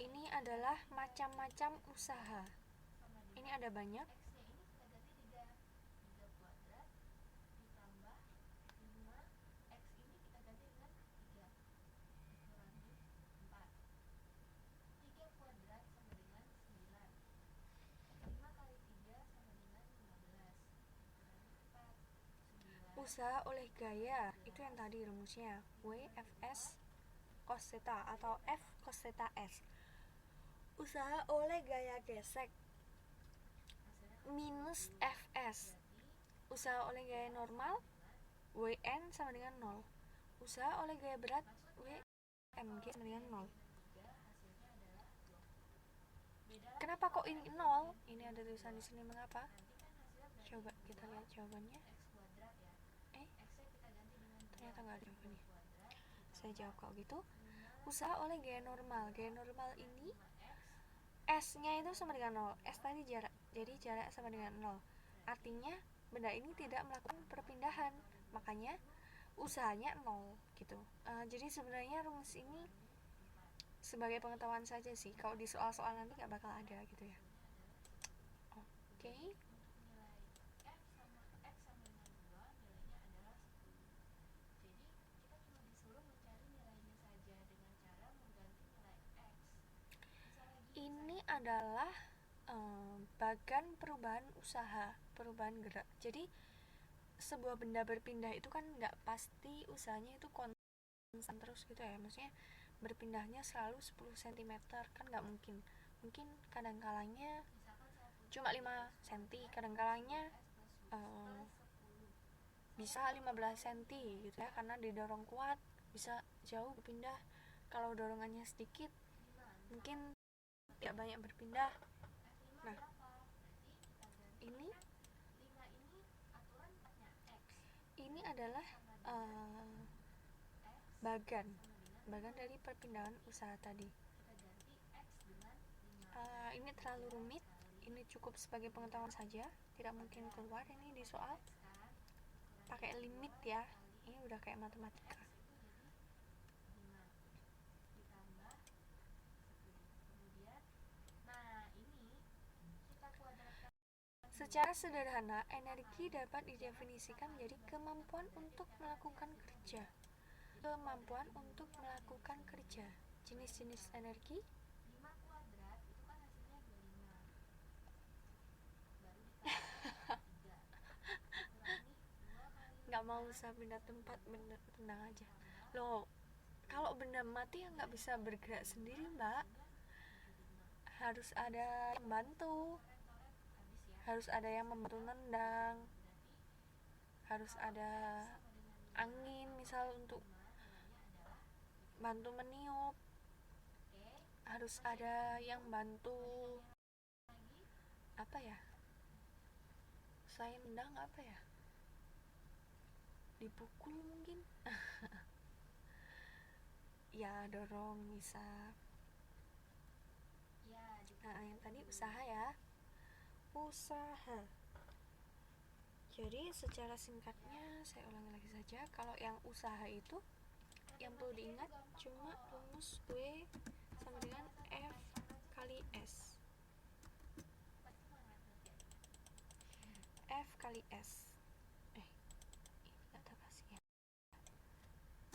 Ini adalah macam-macam usaha. Ini ada banyak. Usaha oleh gaya, itu yang tadi rumusnya, WFS cos theta atau F cos theta S. Usaha oleh gaya gesek minus Fs. Usaha oleh gaya normal, Wn sama dengan 0. Usaha oleh gaya berat, Wmg sama dengan 0. Kenapa kok ini 0? Ini ada tulisan di sini, mengapa? Coba kita lihat jawabannya. Ternyata nggak ada jawabannya. Saya jawab kalau gitu. Usaha oleh gaya normal. Gaya normal ini S-nya itu sama dengan 0. S tadi jarak. Jadi jarak sama dengan 0. Artinya benda ini tidak melakukan perpindahan. Makanya usahanya 0 gitu. Jadi sebenarnya rumus ini sebagai pengetahuan saja sih. Kalau di soal-soal nanti nggak bakal ada gitu ya. Oke. adalah bagan perubahan usaha, perubahan gerak. Jadi sebuah benda berpindah itu kan nggak pasti usahanya itu konstan terus gitu ya, maksudnya berpindahnya selalu 10 cm kan nggak mungkin. Mungkin kadang-kalanya cuma 5 cm, kadang-kalanya bisa 15 cm gitu ya, karena didorong kuat bisa jauh berpindah. Kalau dorongannya sedikit mungkin tidak banyak berpindah. Nah, ini adalah bagan dari perpindahan usaha tadi. Ini terlalu rumit, ini cukup sebagai pengetahuan saja, tidak mungkin keluar ini di soal. Pakai limit ya, ini udah kayak matematika. Secara sederhana, energi dapat didefinisikan menjadi kemampuan untuk melakukan kerja. Jenis-jenis energi nggak mau usah pindah tempat, bener, tenang aja loh. Kalau benda mati ya nggak bisa bergerak sendiri, mbak. Harus ada yang bantu, harus ada yang membantu nendang, harus ada angin misal untuk bantu meniup, harus ada yang bantu apa ya, selain nendang apa ya, dipukul mungkin. Ya dorong bisa. Nah, yang tadi usaha ya, usaha. Jadi secara singkatnya saya ulangi lagi saja, kalau yang usaha itu yang perlu diingat cuma rumus W sama dengan F kali S. F kali S. Ini kata kasih ya.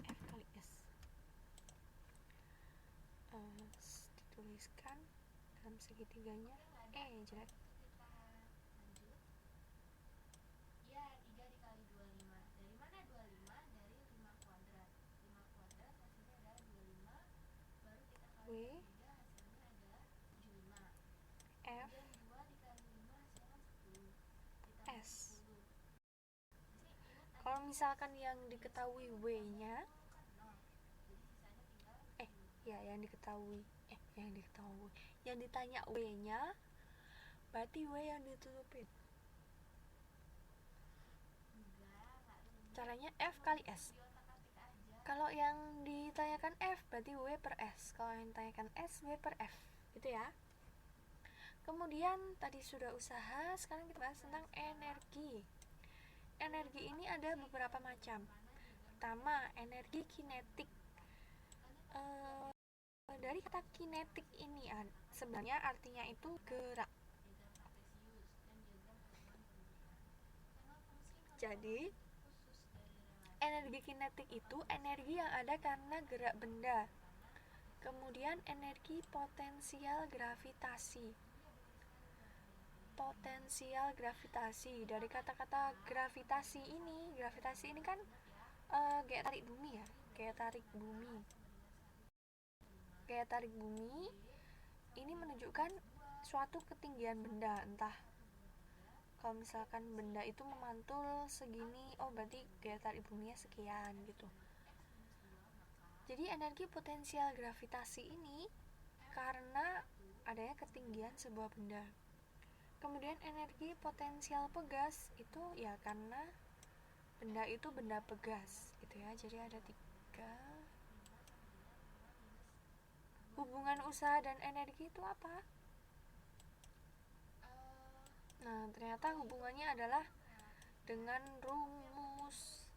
F kali S. Dituliskan dalam segitiganya jelek. W F S. Kalau misalkan yang diketahui W-nya yang ditanya W-nya, berarti W yang ditutupin. Caranya F kali S. Kalau yang ditanyakan F berarti W per S. Kalau yang ditanyakan S, W per F. Gitu ya. Kemudian tadi sudah usaha, sekarang kita bahas tentang energi. Energi ini ada beberapa macam. Pertama, energi kinetik. Dari kata kinetik ini sebenarnya artinya itu gerak. Jadi energi kinetik itu energi yang ada karena gerak benda. Kemudian energi potensial gravitasi. Dari kata-kata gravitasi ini kan kayak tarik bumi ya, kayak tarik bumi ini menunjukkan suatu ketinggian benda, entah kalau misalkan benda itu memantul segini, berarti gaya tarik buminya sekian gitu. Jadi energi potensial gravitasi ini karena adanya ketinggian sebuah benda. Kemudian energi potensial pegas itu ya karena benda itu benda pegas gitu ya. Jadi ada 3. Hubungan usaha dan energi itu apa? Nah, ternyata hubungannya adalah dengan rumus.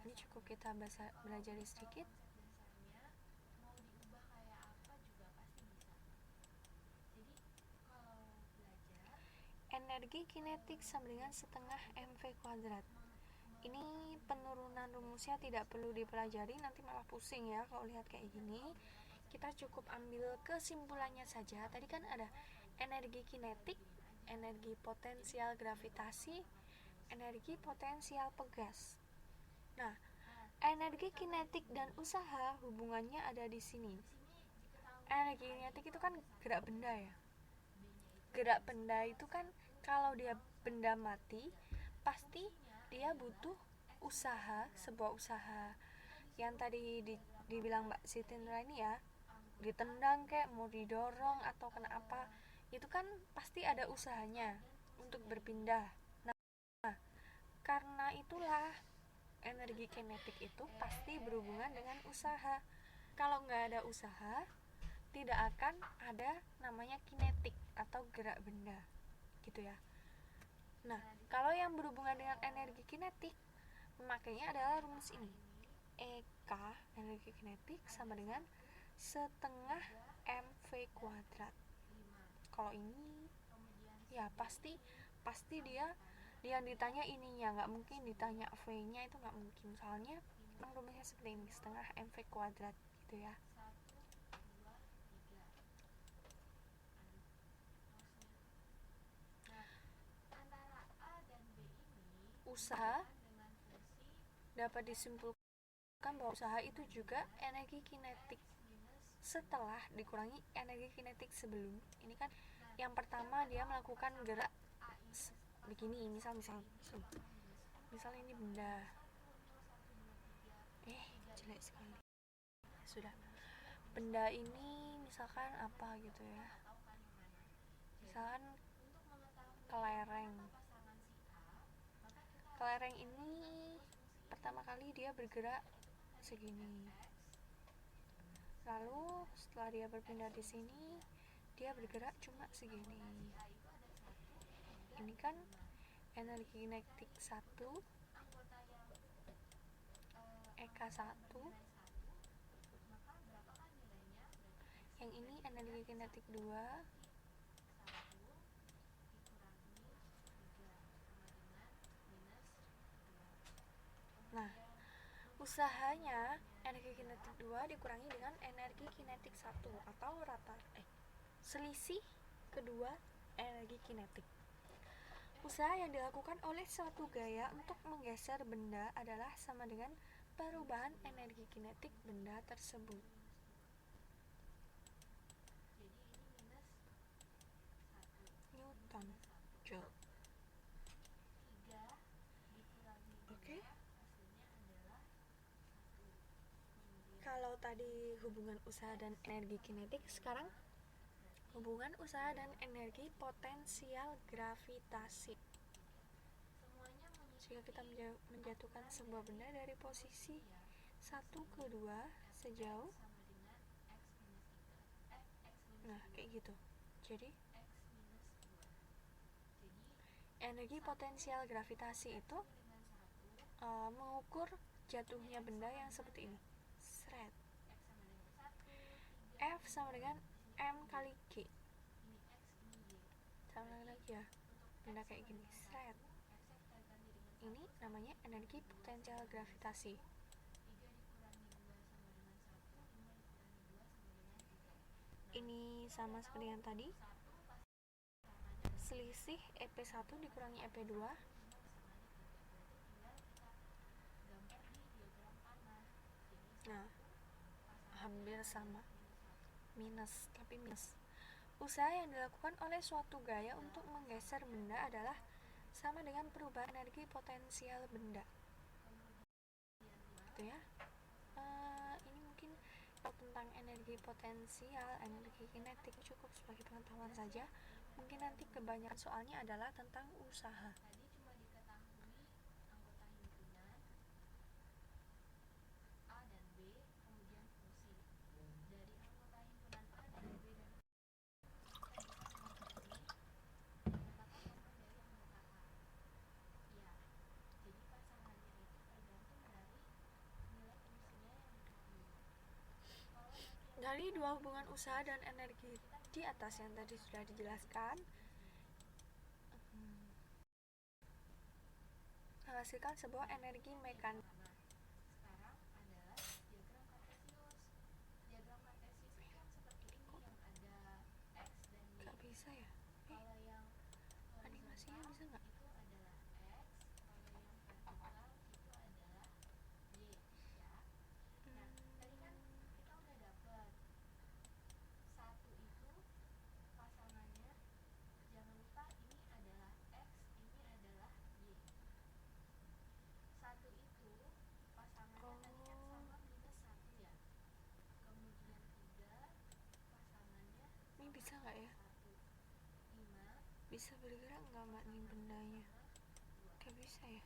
Ini cukup kita belajar sedikit. Energi kinetik sama dengan setengah mv kuadrat. Ini penurunan rumusnya tidak perlu dipelajari, nanti malah pusing ya kalau lihat kayak gini. kita cukup ambil kesimpulannya saja. Tadi kan ada energi kinetik, energi potensial gravitasi, energi potensial pegas. Nah, energi kinetik dan usaha hubungannya ada di sini. Energi kinetik itu kan gerak benda ya. Gerak benda itu kan kalau dia benda mati, pasti dia butuh usaha, sebuah usaha. Yang tadi dibilang Mbak Sitindra ini ya, ditendang kayak mau didorong atau kena apa, itu kan pasti ada usahanya untuk berpindah. Nah, karena itulah energi kinetik itu pasti berhubungan dengan usaha. Kalau nggak ada usaha, tidak akan ada namanya kinetik atau gerak benda, gitu ya. Nah, kalau yang berhubungan dengan energi kinetik, makanya adalah rumus ini. EK, energi kinetik, sama dengan setengah mv kuadrat. Kalau ini ya pasti dia yang ditanya ininya, nggak mungkin ditanya v nya, itu nggak mungkin, soalnya rumusnya seperti ini, setengah mv kuadrat gitu ya. Usaha dapat disimpulkan bahwa usaha itu juga energi kinetik setelah dikurangi energi kinetik sebelum. Ini kan yang pertama dia melakukan gerak begini, misal ini benda, jelek sekali, sudah, benda ini misalkan apa gitu ya, misalkan kelereng ini pertama kali dia bergerak segini, lalu setelah dia berpindah di sini dia bergerak cuma segini. Ini kan energi kinetik 1, EK 1, yang ini energi kinetik 2. Nah, usahanya energi kinetik 2 dikurangi dengan energi kinetik 1 atau selisih kedua energi kinetik. Usaha yang dilakukan oleh suatu gaya untuk menggeser benda adalah sama dengan perubahan energi kinetik benda tersebut. Newton Joule. Oke. Kalau tadi hubungan usaha dan energi kinetik, sekarang hubungan usaha dan energi potensial gravitasi. Jika kita menjatuhkan sebuah benda dari posisi 1 ke 2 sejauh, nah kayak gitu. Jadi energi potensial gravitasi itu mengukur jatuhnya benda yang seperti ini. Sret. F sama dengan M kali G. Sama lagi ya, benda kayak gini. Sret. Ini namanya energi potensial gravitasi. Ini sama seperti yang tadi. Selisih EP1 dikurangi EP2. Nah, hampir sama. Tapi minus. Usaha yang dilakukan oleh suatu gaya untuk menggeser benda adalah sama dengan perubahan energi potensial benda. Gitu ya. Ini mungkin tentang energi potensial, energi kinetik cukup sebagai pengetahuan saja. Mungkin nanti kebanyakan soalnya adalah tentang usaha. Dari dua hubungan usaha dan energi di atas yang tadi sudah dijelaskan, menghasilkan sebuah energi mekanik. bisa bergerak nggak mbak nih bendanya? Gak bisa ya.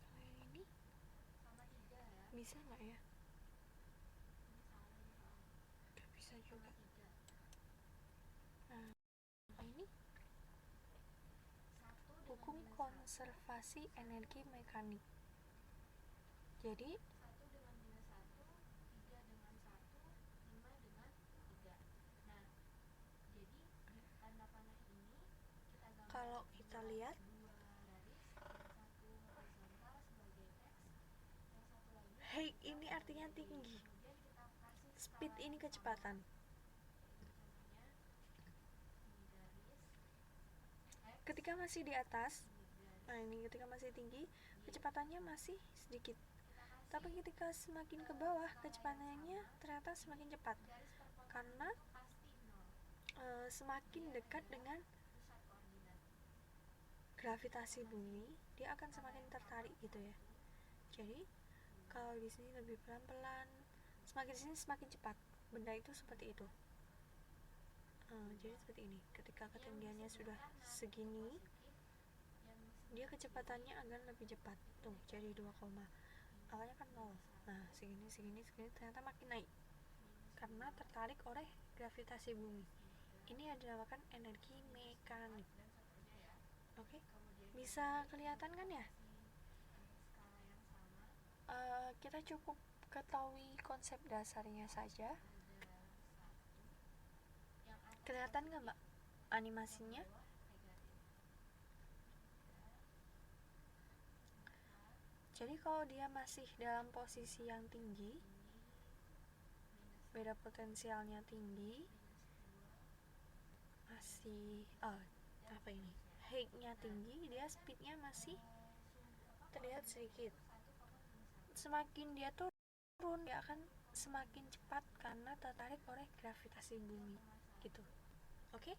Kalau yang ini bisa nggak ya? Gak bisa juga. Nah ini hukum konservasi energi mekanik. Jadi kalau kita lihat height ini artinya tinggi, speed ini kecepatan. Ketika masih di atas, nah ini ketika masih tinggi, kecepatannya masih sedikit. Tapi ketika semakin ke bawah, kecepatannya ternyata semakin cepat. Karena semakin dekat dengan gravitasi bumi, dia akan semakin tertarik gitu ya. Jadi kalau di sini lebih pelan-pelan, semakin di sini semakin cepat. Benda itu seperti itu. Jadi seperti ini. Ketika ketinggiannya sudah segini, dia kecepatannya akan lebih cepat. Tuh, jadi 2, awalnya kan 0. Nah, segini ternyata makin naik. Karena tertarik oleh gravitasi bumi. Ini yang dinamakan energi mekanik. Oke? Bisa kelihatan kan ya? Kita cukup ketahui konsep dasarnya saja. Kelihatan nggak mbak animasinya? Jadi kalau dia masih dalam posisi yang tinggi, beda potensialnya tinggi, masih apa ini? Height-nya tinggi, dia speed-nya masih terlihat sedikit. Semakin dia turun, dia akan semakin cepat karena tertarik oleh gravitasi bumi. Gitu. Oke?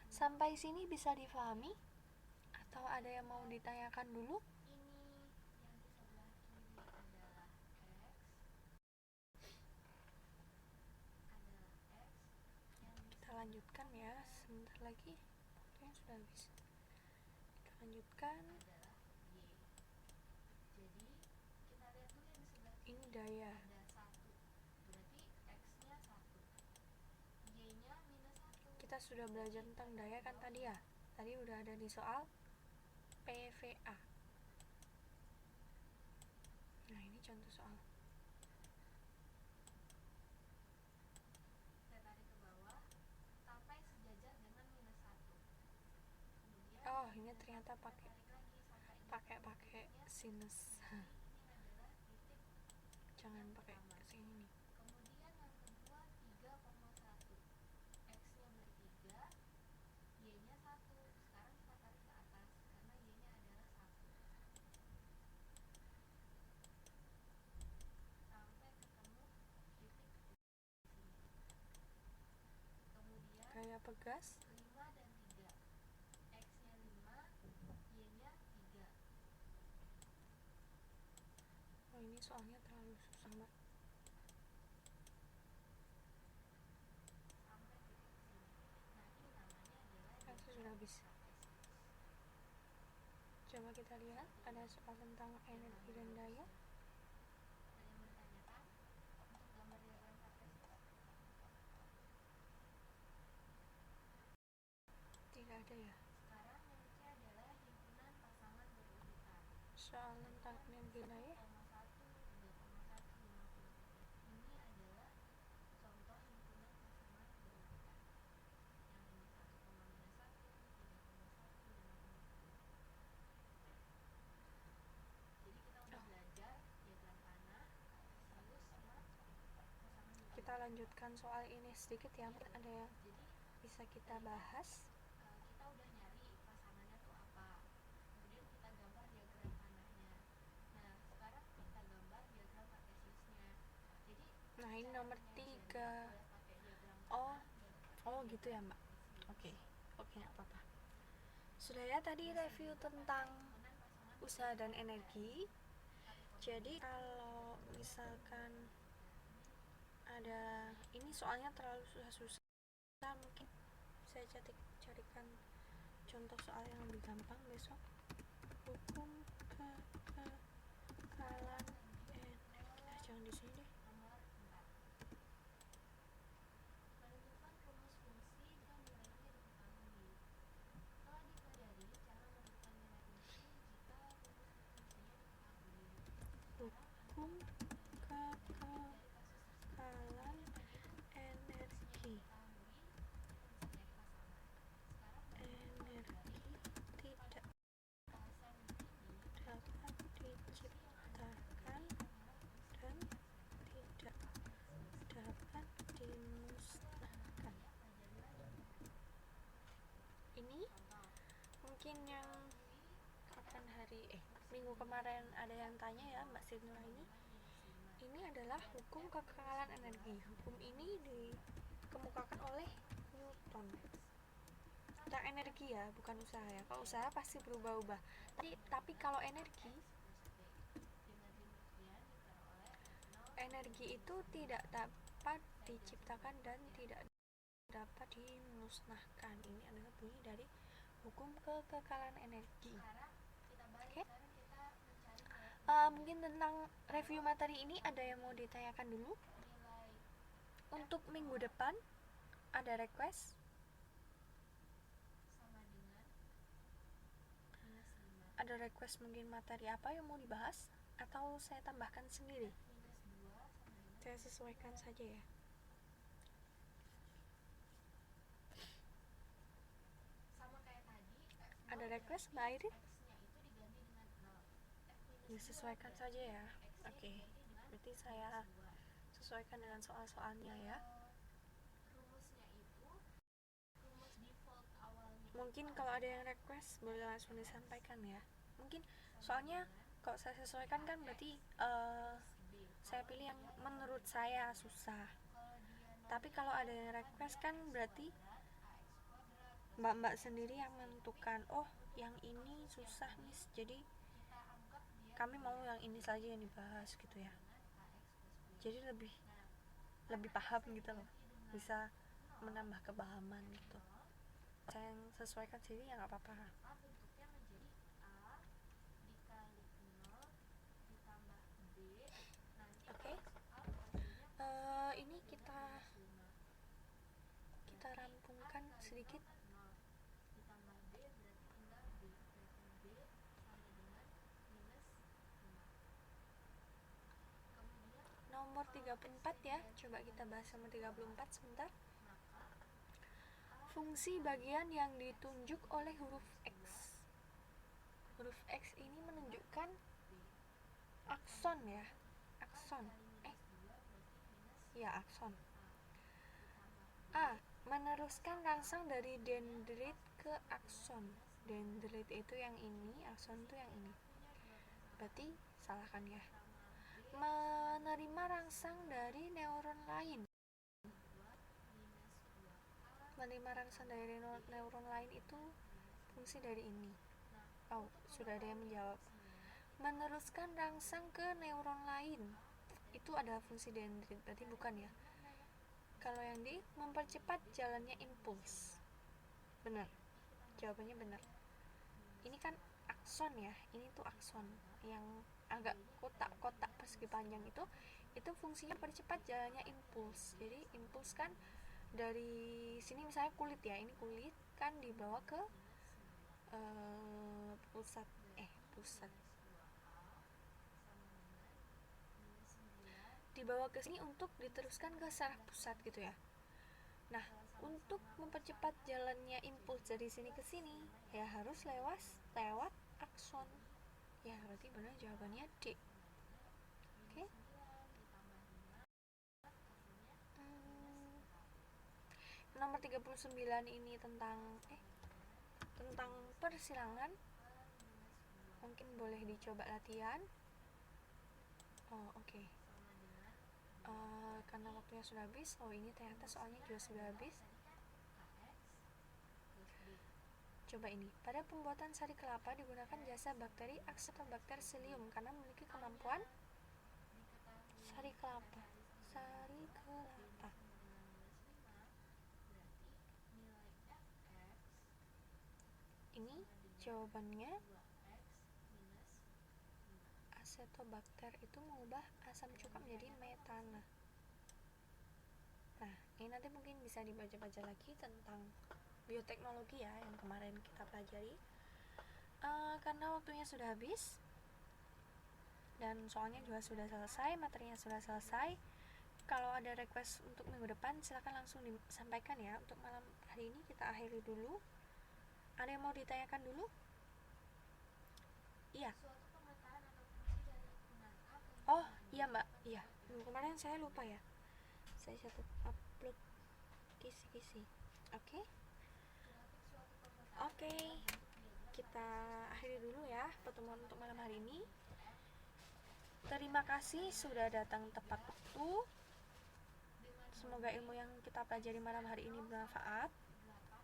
Sampai sini bisa difahami? Atau ada yang mau ditanyakan dulu? Kita lanjutkan ya, sebentar lagi waktunya sudah habis. Kita lanjutkan. Ini daya. Kita sudah belajar tentang daya kan tadi ya? Tadi udah ada di soal PVA. Nah, ini contoh soal. Oh, ini ternyata pakai sinus. Jangan pakai sini. Gaya pegas. Oh, ini soalnya terlalu susah mbak. Itu sudah habis. Coba kita lihat, ada soal tentang energi dan daya. Tidak ada ya. Soal tentang energi daya. Kita lanjutkan soal ini sedikit ya, ada yang bisa kita bahas. Nah, ini nomor 3. Oh gitu ya mbak. Oke, gak apa-apa. Sudah ya tadi review tentang usaha dan energi. Jadi kalau misalkan ada ini soalnya terlalu susah mungkin saya carikan contoh soal yang lebih gampang besok. Hukum kekekalan energi. Jangan di sini deh. Hukum kekekalan energi. Tidak dapat diciptakan dan tidak dapat dimusnahkan. Ini mungkin yang kapan minggu kemarin ada yang tanya ya Mbak Sinula, ini adalah hukum kekekalan energi. Hukum ini dikemukakan oleh Newton tentang energi ya, bukan usaha ya. Kalau usaha pasti berubah-ubah, tapi kalau energi itu tidak dapat diciptakan dan tidak dapat dimusnahkan. Ini adalah bunyi dari hukum kekekalan energi. Oke. Mungkin tentang review materi ini ada yang mau ditanyakan dulu? Untuk minggu depan ada request? Ada request mungkin materi apa yang mau dibahas? Atau saya tambahkan sendiri? Saya sesuaikan saja ya. Ada request Mbak Airin? Disesuaikan saja ya. Oke. Berarti saya sesuaikan dengan soal-soalnya ya. Mungkin kalau ada yang request boleh langsung disampaikan ya. Mungkin soalnya kalau saya sesuaikan kan berarti saya pilih yang menurut saya susah. Tapi kalau ada yang request kan berarti mbak-mbak sendiri yang menentukan, oh yang ini susah nih, jadi kami mau yang ini saja yang dibahas gitu ya. Jadi lebih paham gitu loh, bisa menambah kepahaman gitu. Saya yang sesuaikan sendiri ya nggak apa-apa. Oke. Ini kita rampungkan sedikit. Nomor 34 ya, coba kita bahas nomor 34 sebentar. Fungsi bagian yang ditunjuk oleh huruf X. Huruf X ini menunjukkan akson ya. Akson. Akson. A. Meneruskan rangsang dari dendrit ke akson. Dendrit itu yang ini, akson itu yang ini. Berarti salah kan ya. Menerima rangsang dari neuron lain. Menerima rangsang dari neuron lain itu fungsi dari ini. Oh, sudah ada yang menjawab. Meneruskan rangsang ke neuron lain itu adalah fungsi dendrit, berarti bukan ya. Kalau yang di mempercepat jalannya impuls. Benar. Jawabannya benar. Ini kan akson ya. Ini tuh akson yang agak kotak-kotak persegi panjang itu fungsinya percepat jalannya impuls. Jadi impuls kan dari sini misalnya kulit ya, ini kulit kan dibawa ke pusat dibawa ke sini untuk diteruskan ke saraf pusat gitu ya. Nah, untuk mempercepat jalannya impuls dari sini ke sini ya harus lewat akson. Ya, berarti benar jawabannya D. Oke. Nomor 39 ini tentang persilangan. Mungkin boleh dicoba latihan. Oke. Karena waktunya sudah habis. Ini ternyata soalnya juga sudah habis. Coba ini. Pada pembuatan sari kelapa digunakan jasa bakteri Acetobacter-Psyllium karena memiliki kemampuan sari kelapa. Ini jawabannya, asetobakter itu mengubah asam cuka menjadi metana. Nah, ini nanti mungkin bisa dibaca-baca lagi tentang bioteknologi ya yang kemarin kita pelajari. Karena waktunya sudah habis dan soalnya juga sudah selesai, materinya sudah selesai. Kalau ada request untuk minggu depan silakan langsung disampaikan ya. Untuk malam hari ini kita akhiri dulu. Ada yang mau ditanyakan dulu? Iya. Oh iya mbak, iya kemarin saya lupa ya, saya catat upload kisi-kisi. Oke. Kita akhiri dulu ya pertemuan untuk malam hari ini. Terima kasih sudah datang tepat waktu. Semoga ilmu yang kita pelajari malam hari ini bermanfaat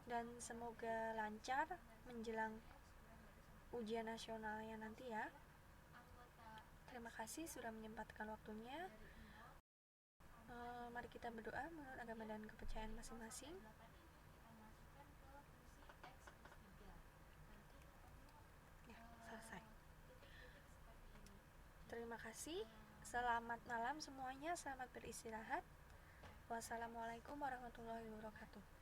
dan semoga lancar menjelang ujian nasionalnya nanti ya. Terima kasih sudah menyempatkan waktunya. Mari kita berdoa menurut agama dan kepercayaan masing-masing. Ya, selesai. Terima kasih. Selamat malam semuanya, selamat beristirahat. Wassalamualaikum warahmatullahi wabarakatuh.